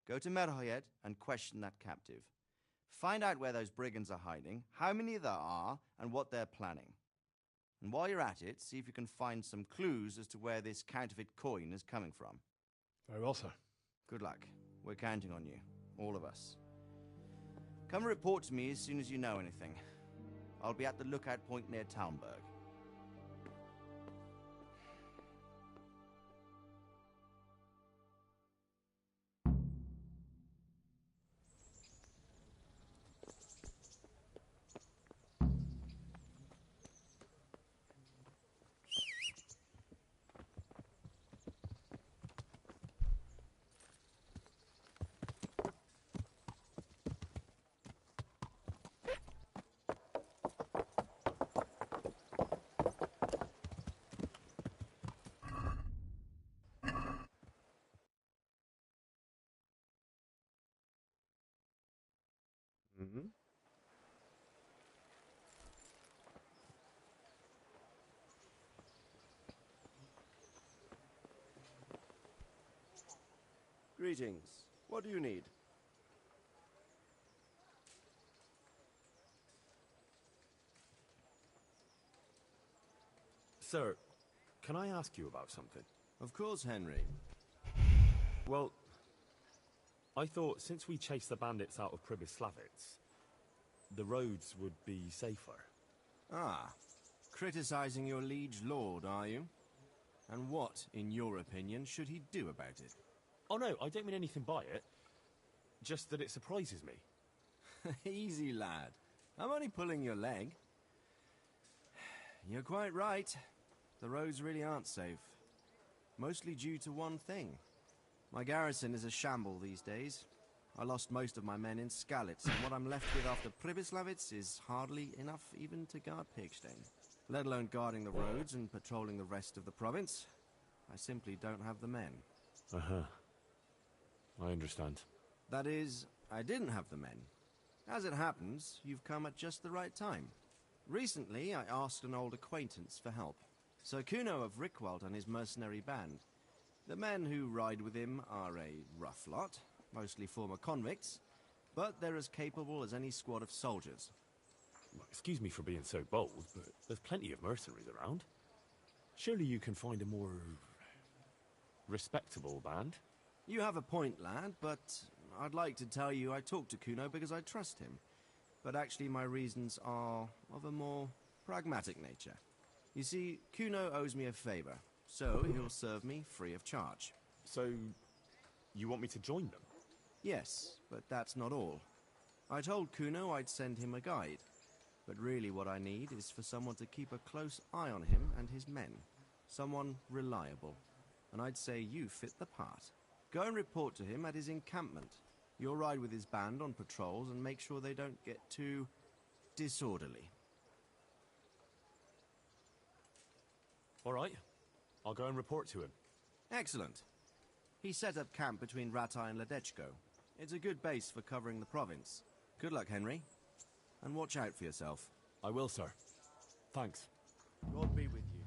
Go to Merhoyed and question that captive. Find out where those brigands are hiding, how many there are, and what they're planning. And while you're at it, see if you can find some clues as to where this counterfeit coin is coming from. Very well, sir. Good luck. We're counting on you. All of us. Come report to me as soon as you know anything. I'll be at the lookout point near Talmberg. Mm-hmm. Greetings. What do you need? Sir, can I ask you about something? Of course, Henry. Well, I thought since we chased the bandits out of Pribyslavitz, the roads would be safer. Ah, criticizing your liege lord, are you? And what, in your opinion, should he do about it? Oh no, I don't mean anything by it. Just that it surprises me. Easy, lad. I'm only pulling your leg. You're quite right. The roads really aren't safe. Mostly due to one thing. My garrison is a shamble these days. I lost most of my men in Skalitz, and what I'm left with after Pribyslavitz is hardly enough even to guard Pigstein. Let alone guarding the roads and patrolling the rest of the province. I simply don't have the men. Uh-huh. I understand. That is, I didn't have the men. As it happens, you've come at just the right time. Recently, I asked an old acquaintance for help. Sir Kuno of Rickwald and his mercenary band. The men who ride with him are a rough lot, mostly former convicts, but they're as capable as any squad of soldiers. Excuse me for being so bold, but there's plenty of mercenaries around. Surely you can find a more respectable band? You have a point, lad, but I'd like to tell you I talked to Kuno because I trust him. But actually my reasons are of a more pragmatic nature. You see, Kuno owes me a favor, so he'll serve me free of charge. So, you want me to join them? Yes, but that's not all. I told Kuno I'd send him a guide, but really what I need is for someone to keep a close eye on him and his men. Someone reliable. And I'd say you fit the part. Go and report to him at his encampment. You'll ride with his band on patrols and make sure they don't get too disorderly. All right. I'll go and report to him. Excellent. He set up camp between Ratai and Ledechko. It's a good base for covering the province. Good luck, Henry. And watch out for yourself. I will, sir. Thanks. God be with you.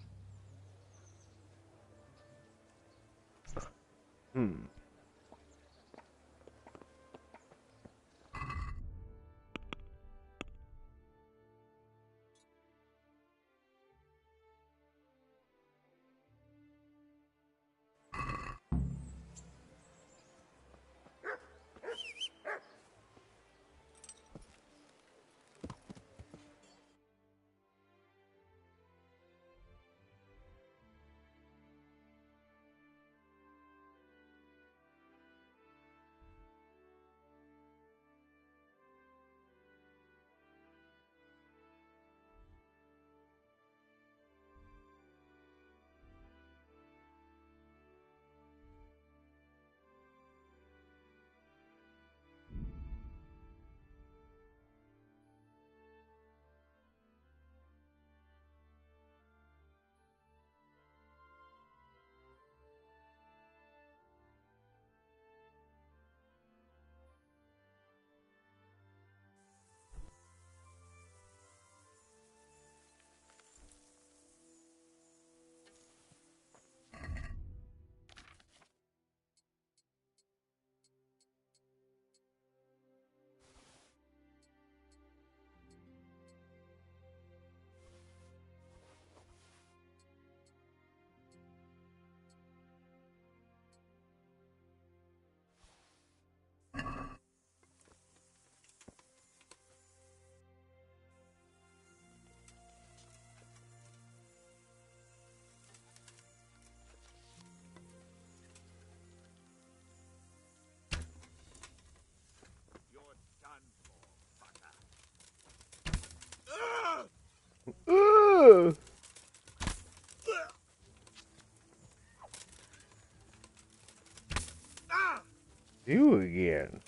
You again.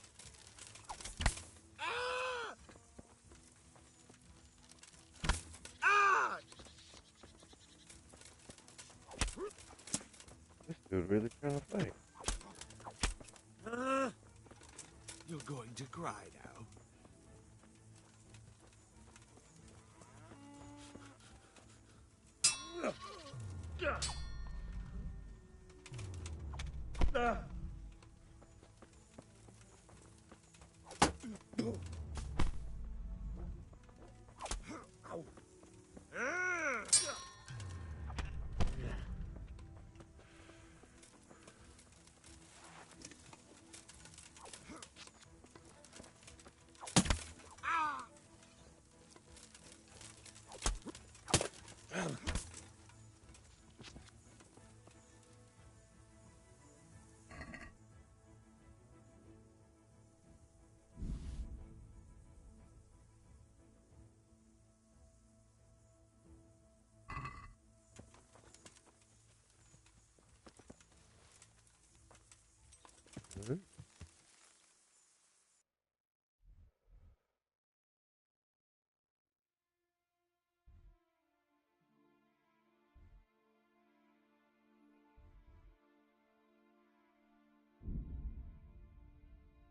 This dude really trying to fight. You're going to cry now.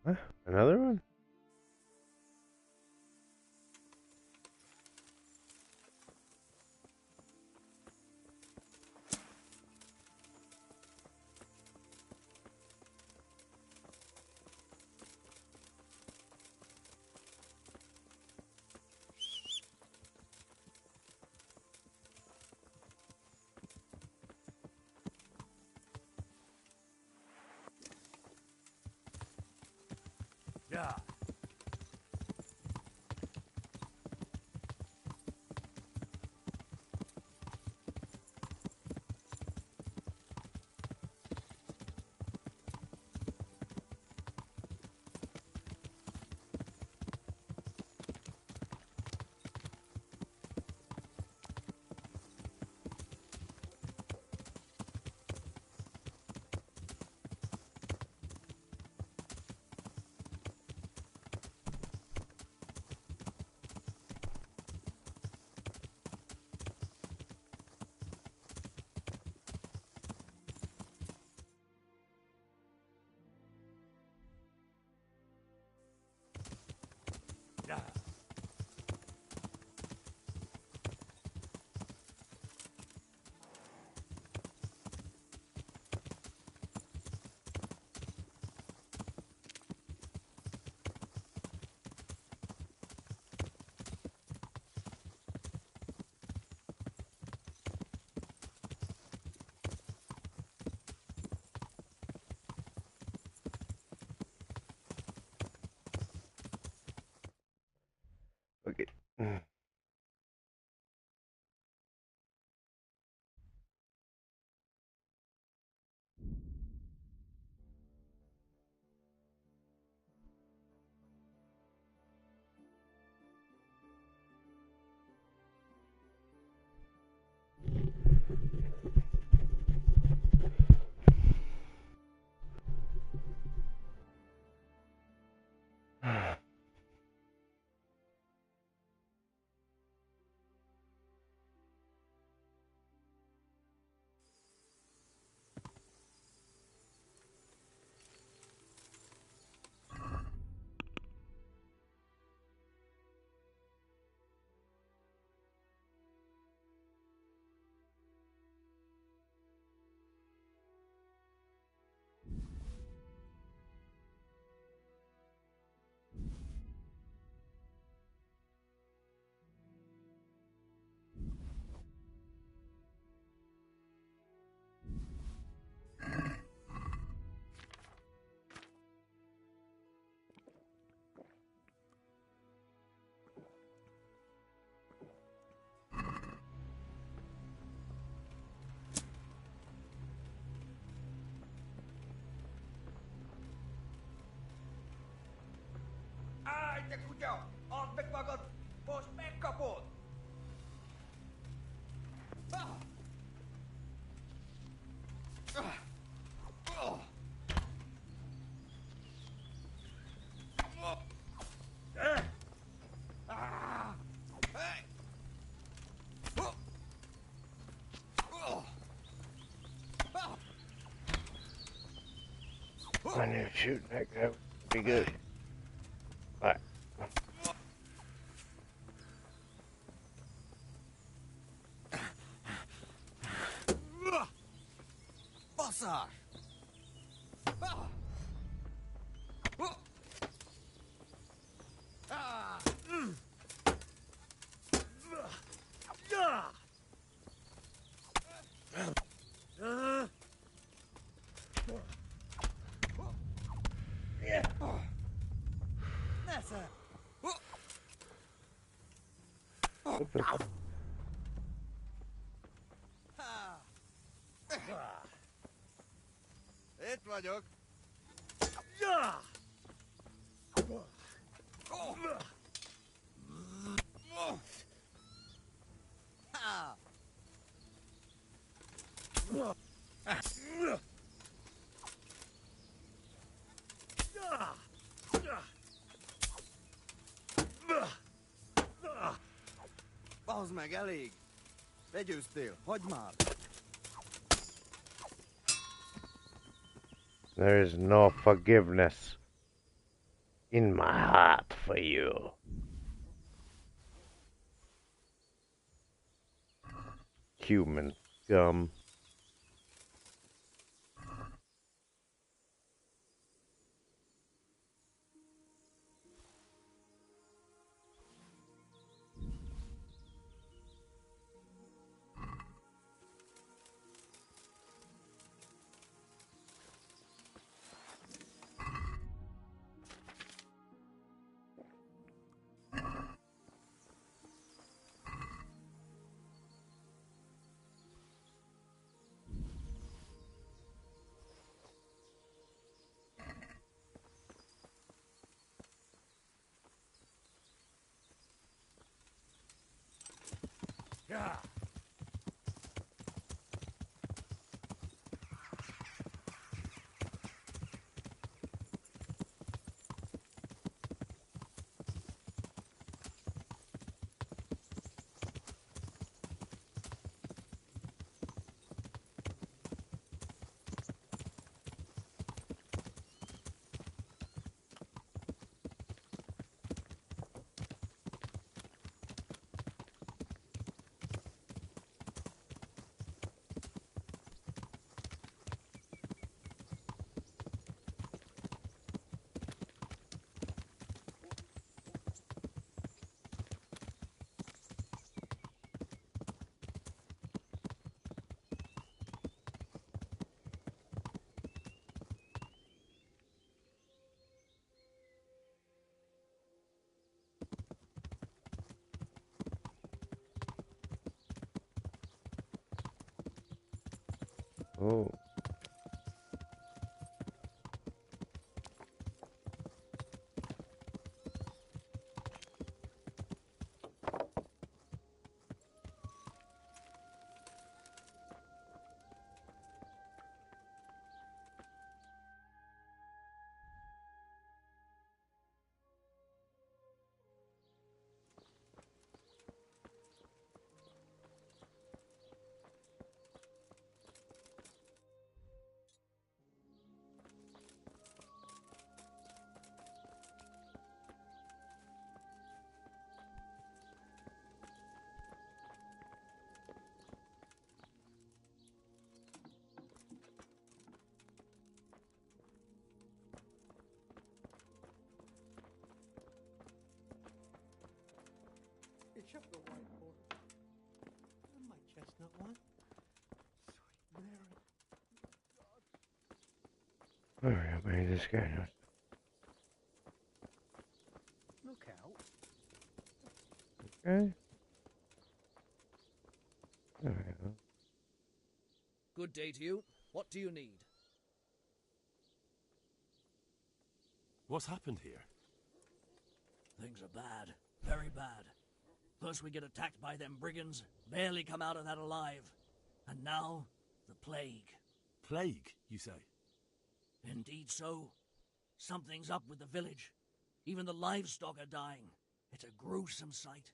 Huh? Another one? Yeah. Yeah. Okay. Ai, te kujo! On bekbagon! Bos mek kapot! I knew shooting that guy would be good. Alright. Bossar! Nessa! What the fuck? Itt vagyok! Bazd meg, elég! Legyőztél, hagyd már! There is no forgiveness. in my heart for you. Human scum. Yeah. Oh. Itch up the white horse. And my chestnut one. Sweet Mary. Hurry up, man. This guy knows. Look out. Okay. There we go. Good day to you. What do you need? What's happened here? Things are bad. Very bad. First we get attacked by them brigands, barely come out of that alive. And now, the plague. Plague, you say? Indeed so. Something's up with the village. Even the livestock are dying. It's a gruesome sight.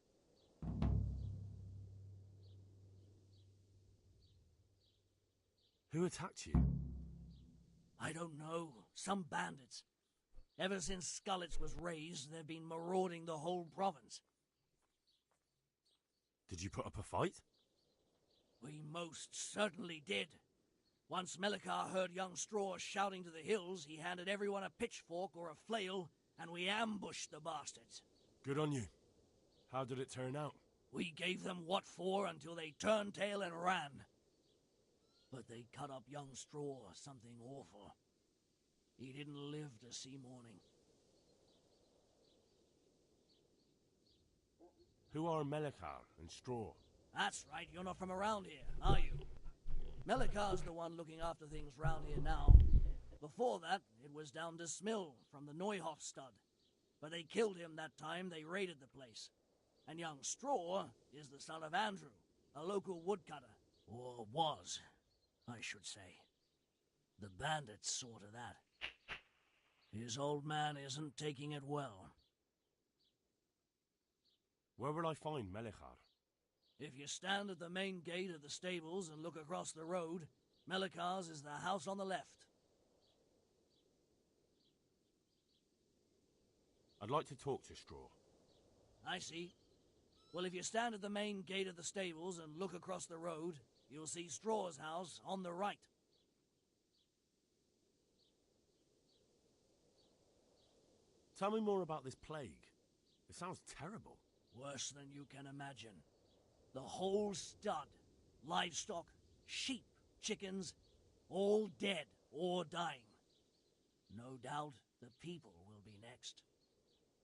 Who attacked you? I don't know. Some bandits. Ever since Skullets was raised, they've been marauding the whole province. Did you put up a fight? We most certainly did. Once Melikar heard young Straw shouting to the hills, he handed everyone a pitchfork or a flail, and we ambushed the bastards. Good on you. How did it turn out? We gave them what for until they turned tail and ran. But they cut up young Straw, something awful. He didn't live to see morning. Who are Melikar and Straw? That's right, you're not from around here, are you? Melikar's the one looking after things round here now. Before that, it was down to Smill from the Neuhoff stud. But they killed him that time they raided the place. And young Straw is the son of Andrew, a local woodcutter. Or was, I should say. The bandits saw to that. His old man isn't taking it well. Where will I find Melikar? If you stand at the main gate of the stables and look across the road, Melikar's is the house on the left. I'd like to talk to Straw. I see. Well, if you stand at the main gate of the stables and look across the road, you'll see Straw's house on the right. Tell me more about this plague. It sounds terrible. Worse than you can imagine. The whole stud, livestock, sheep, chickens, all dead or dying. No doubt the people will be next.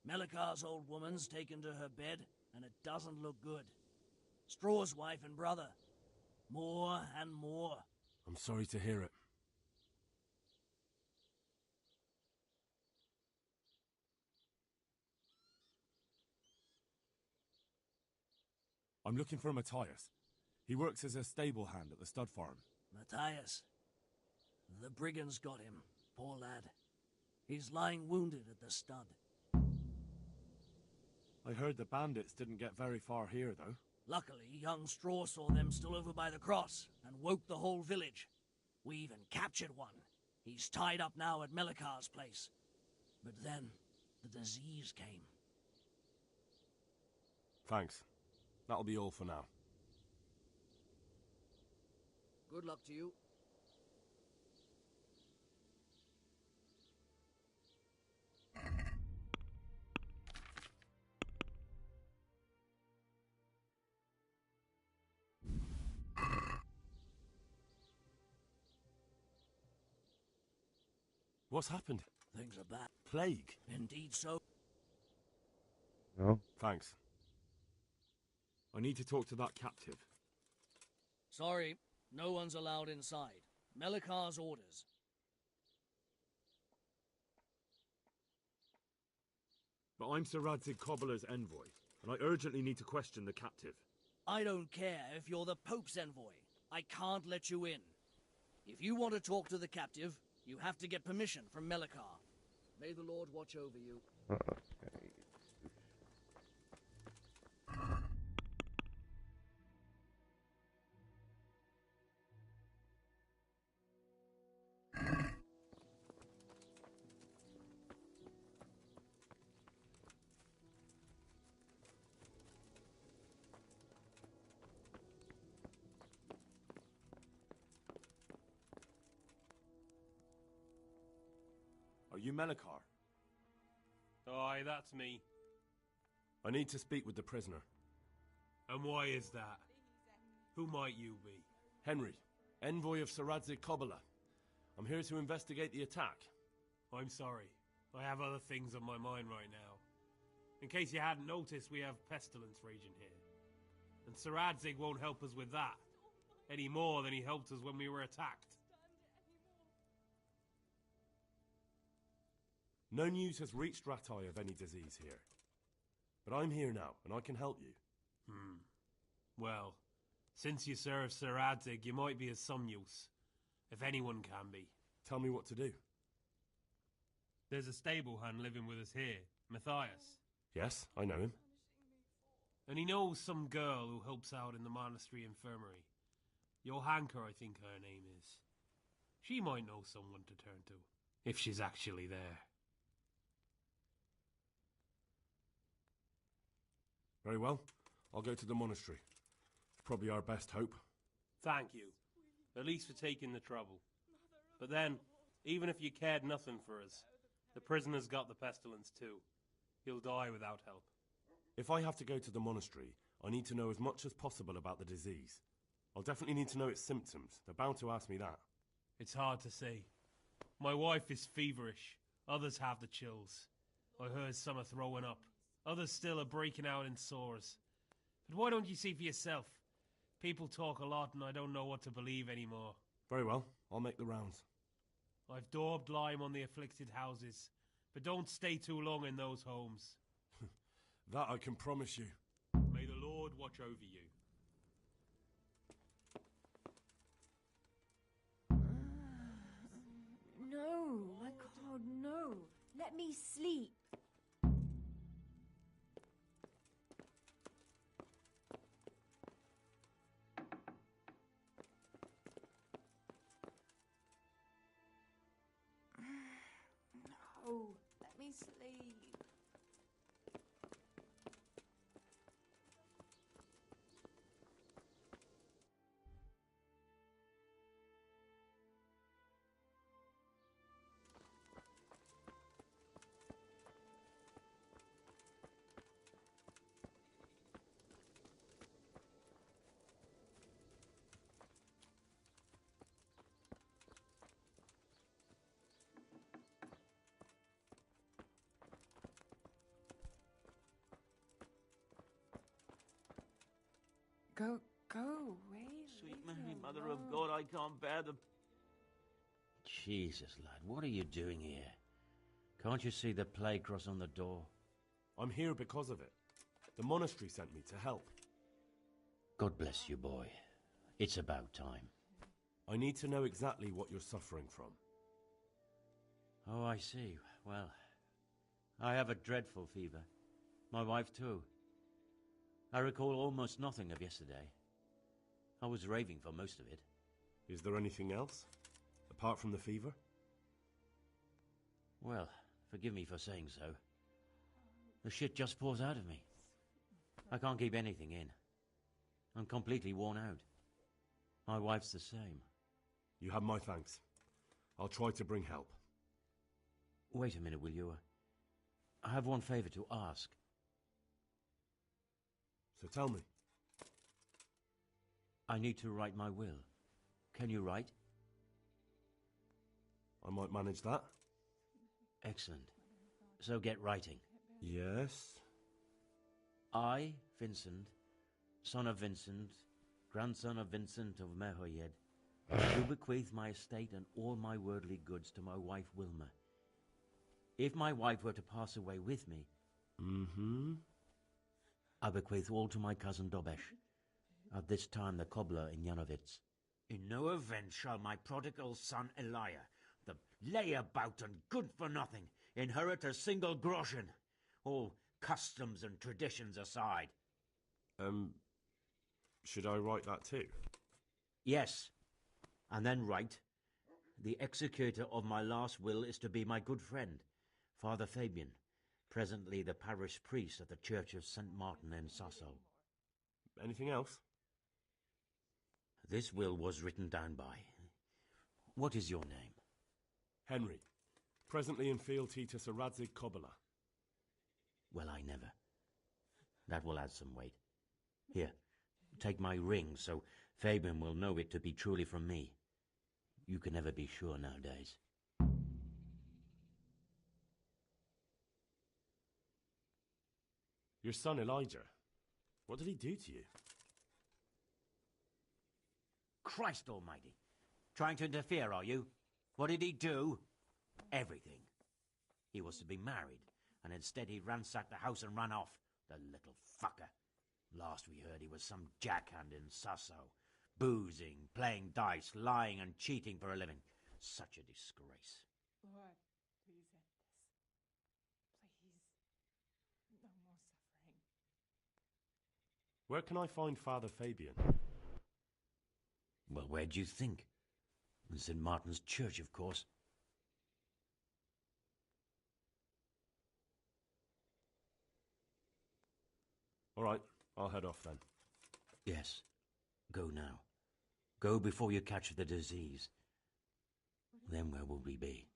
Melikar's old woman's taken to her bed, and it doesn't look good. Straw's wife and brother. More and more. I'm sorry to hear it. I'm looking for Matthias. He works as a stable hand at the stud farm. Matthias. The brigands got him, poor lad. He's lying wounded at the stud. I heard the bandits didn't get very far here, though. Luckily, young Straw saw them still over by the cross and woke the whole village. We even captured one. He's tied up now at Melikar's place. But then, the disease came. Thanks. That'll be all for now. Good luck to you. What's happened? Things are bad. Plague? Indeed so. No? Thanks. I need to talk to that captive. Sorry, no one's allowed inside. Melikar's orders. But I'm Sir Radzig Cobbler's envoy, and I urgently need to question the captive. I don't care if you're the Pope's envoy. I can't let you in. If you want to talk to the captive, you have to get permission from Melikar. May the Lord watch over you. Are you Melikar? Aye, that's me. I need to speak with the prisoner. And why is that? Who might you be? Henry, envoy of Sir Radzig Cobbler. I'm here to investigate the attack. I'm sorry. I have other things on my mind right now. In case you hadn't noticed, we have pestilence raging here. And Sir Radzig won't help us with that. Any more than he helped us when we were attacked. No news has reached Ratai of any disease here. But I'm here now, and I can help you. Well, since you serve Sir Radzig, you might be of some use. If anyone can be. Tell me what to do. There's a stable hand living with us here, Matthias. Yes, I know him. And he knows some girl who helps out in the monastery infirmary. Johanka, I think her name is. She might know someone to turn to, if she's actually there. Very well. I'll go to the monastery. It's probably our best hope. Thank you. At least for taking the trouble. But then, even if you cared nothing for us, the prisoner's got the pestilence too. He'll die without help. If I have to go to the monastery, I need to know as much as possible about the disease. I'll definitely need to know its symptoms. They're bound to ask me that. It's hard to say. My wife is feverish. Others have the chills. I heard some are throwing up. Others still are breaking out in sores. But why don't you see for yourself? People talk a lot and I don't know what to believe anymore. Very well. I'll make the rounds. I've daubed lime on the afflicted houses, but don't stay too long in those homes. That I can promise you. May the Lord watch over you. No, my God, no. Let me sleep. No, let me sleep. Go away. Sweet Mary, Mother of God, I can't bear the... Jesus, lad, what are you doing here? Can't you see the plague cross on the door? I'm here because of it. The monastery sent me to help. God bless you, boy. It's about time. I need to know exactly what you're suffering from. Oh, I see. Well, I have a dreadful fever. My wife, too. I recall almost nothing of yesterday. I was raving for most of it. Is there anything else? Apart from the fever? Well, forgive me for saying so. The shit just pours out of me. I can't keep anything in. I'm completely worn out. My wife's the same. You have my thanks. I'll try to bring help. Wait a minute, will you? I have one favor to ask. So tell me. I need to write my will. Can you write? I might manage that. Excellent. So get writing. Yes? I, Vincent, son of Vincent, grandson of Vincent of Merhoyed, do bequeath my estate and all my worldly goods to my wife Wilma. If my wife were to pass away with me, I bequeath all to my cousin Dobesh, at this time the cobbler in Janovitz. In no event shall my prodigal son Elia, the layabout and good-for-nothing, inherit a single groschen, all customs and traditions aside. Should I write that too? Yes, and then write, the executor of my last will is to be my good friend, Father Fabian, presently the parish priest at the Church of St. Martin in Sasso. Anything else? This will was written down by... What is your name? Henry. Presently in fealty to Sir Radzig Kobyla. Well, I never. That will add some weight. Here, take my ring, so Fabian will know it to be truly from me. You can never be sure nowadays. Your son Elijah. What did he do to you? Christ almighty! Trying to interfere, are you? What did he do? Everything. He was to be married, and instead he ransacked the house and ran off. The little fucker. Last we heard he was some jackhand in Sasso. Boozing, playing dice, lying and cheating for a living. Such a disgrace. Lord, please end this. Please. No more suffering. Where can I find Father Fabian? Well, where do you think? In St. Martin's Church, of course. All right, I'll head off then. Yes. Go now. Go before you catch the disease. Then where will we be?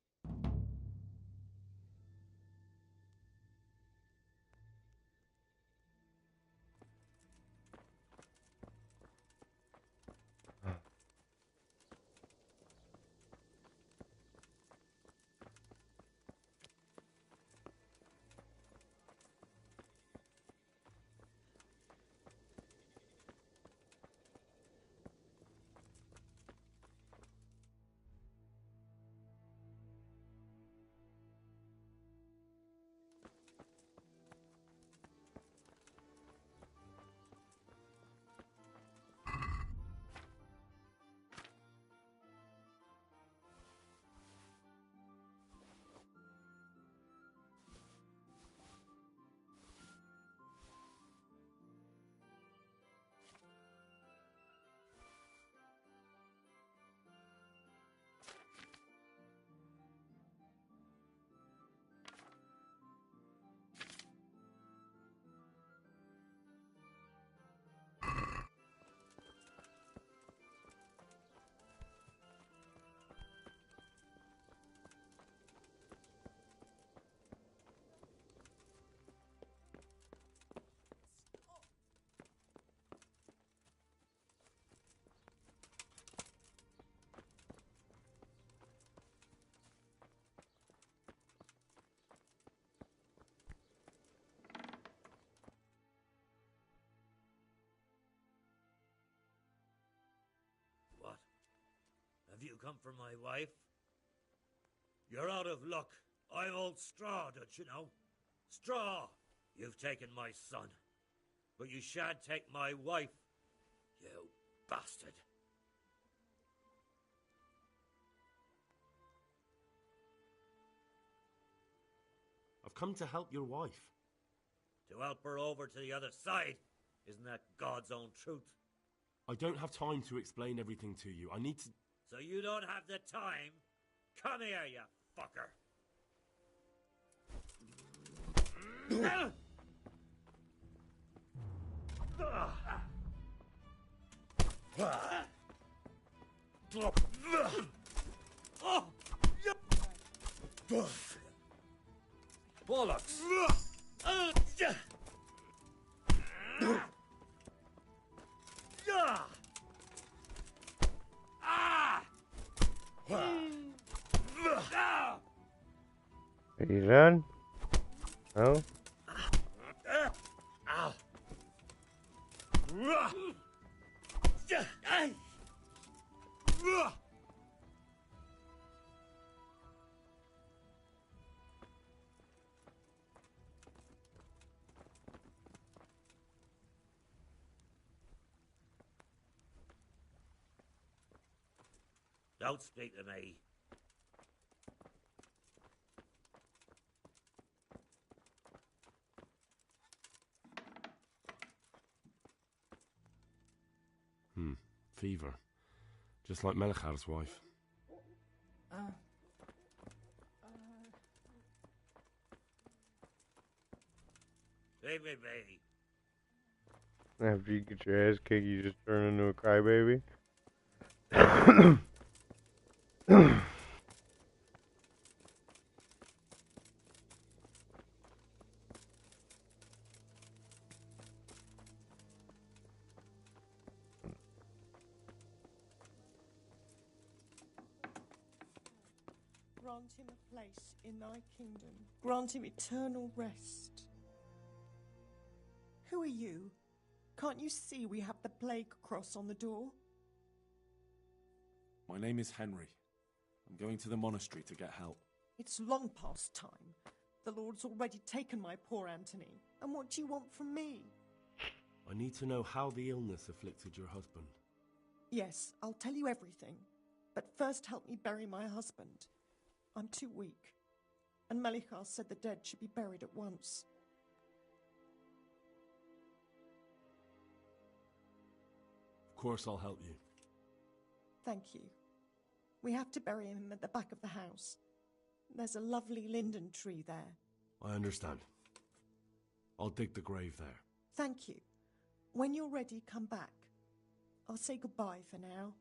come for my wife? You're out of luck. I hold straw, don't you know? Straw! You've taken my son. But you shan't take my wife, you bastard. I've come to help your wife. To help her over to the other side. Isn't that God's own truth? I don't have time to explain everything to you. I need to... So you don't have the time? Come here, you fucker. Bollocks! Are you done? No? Don't speak to me. Fever. Just like Melichar's wife. Leave me be. After you get your ass kicked, you just turn into a crybaby. Grant him a place in thy kingdom. Grant him eternal rest. Who are you? Can't you see we have the plague cross on the door? My name is Henry. I'm going to the monastery to get help. It's long past time. The Lord's already taken my poor Anthony. And what do you want from me? I need to know how the illness afflicted your husband. Yes, I'll tell you everything. But first help me bury my husband. I'm too weak. And Melichar said the dead should be buried at once. Of course I'll help you. Thank you. We have to bury him at the back of the house. There's a lovely linden tree there. I understand. I'll dig the grave there. Thank you. When you're ready, come back. I'll say goodbye for now.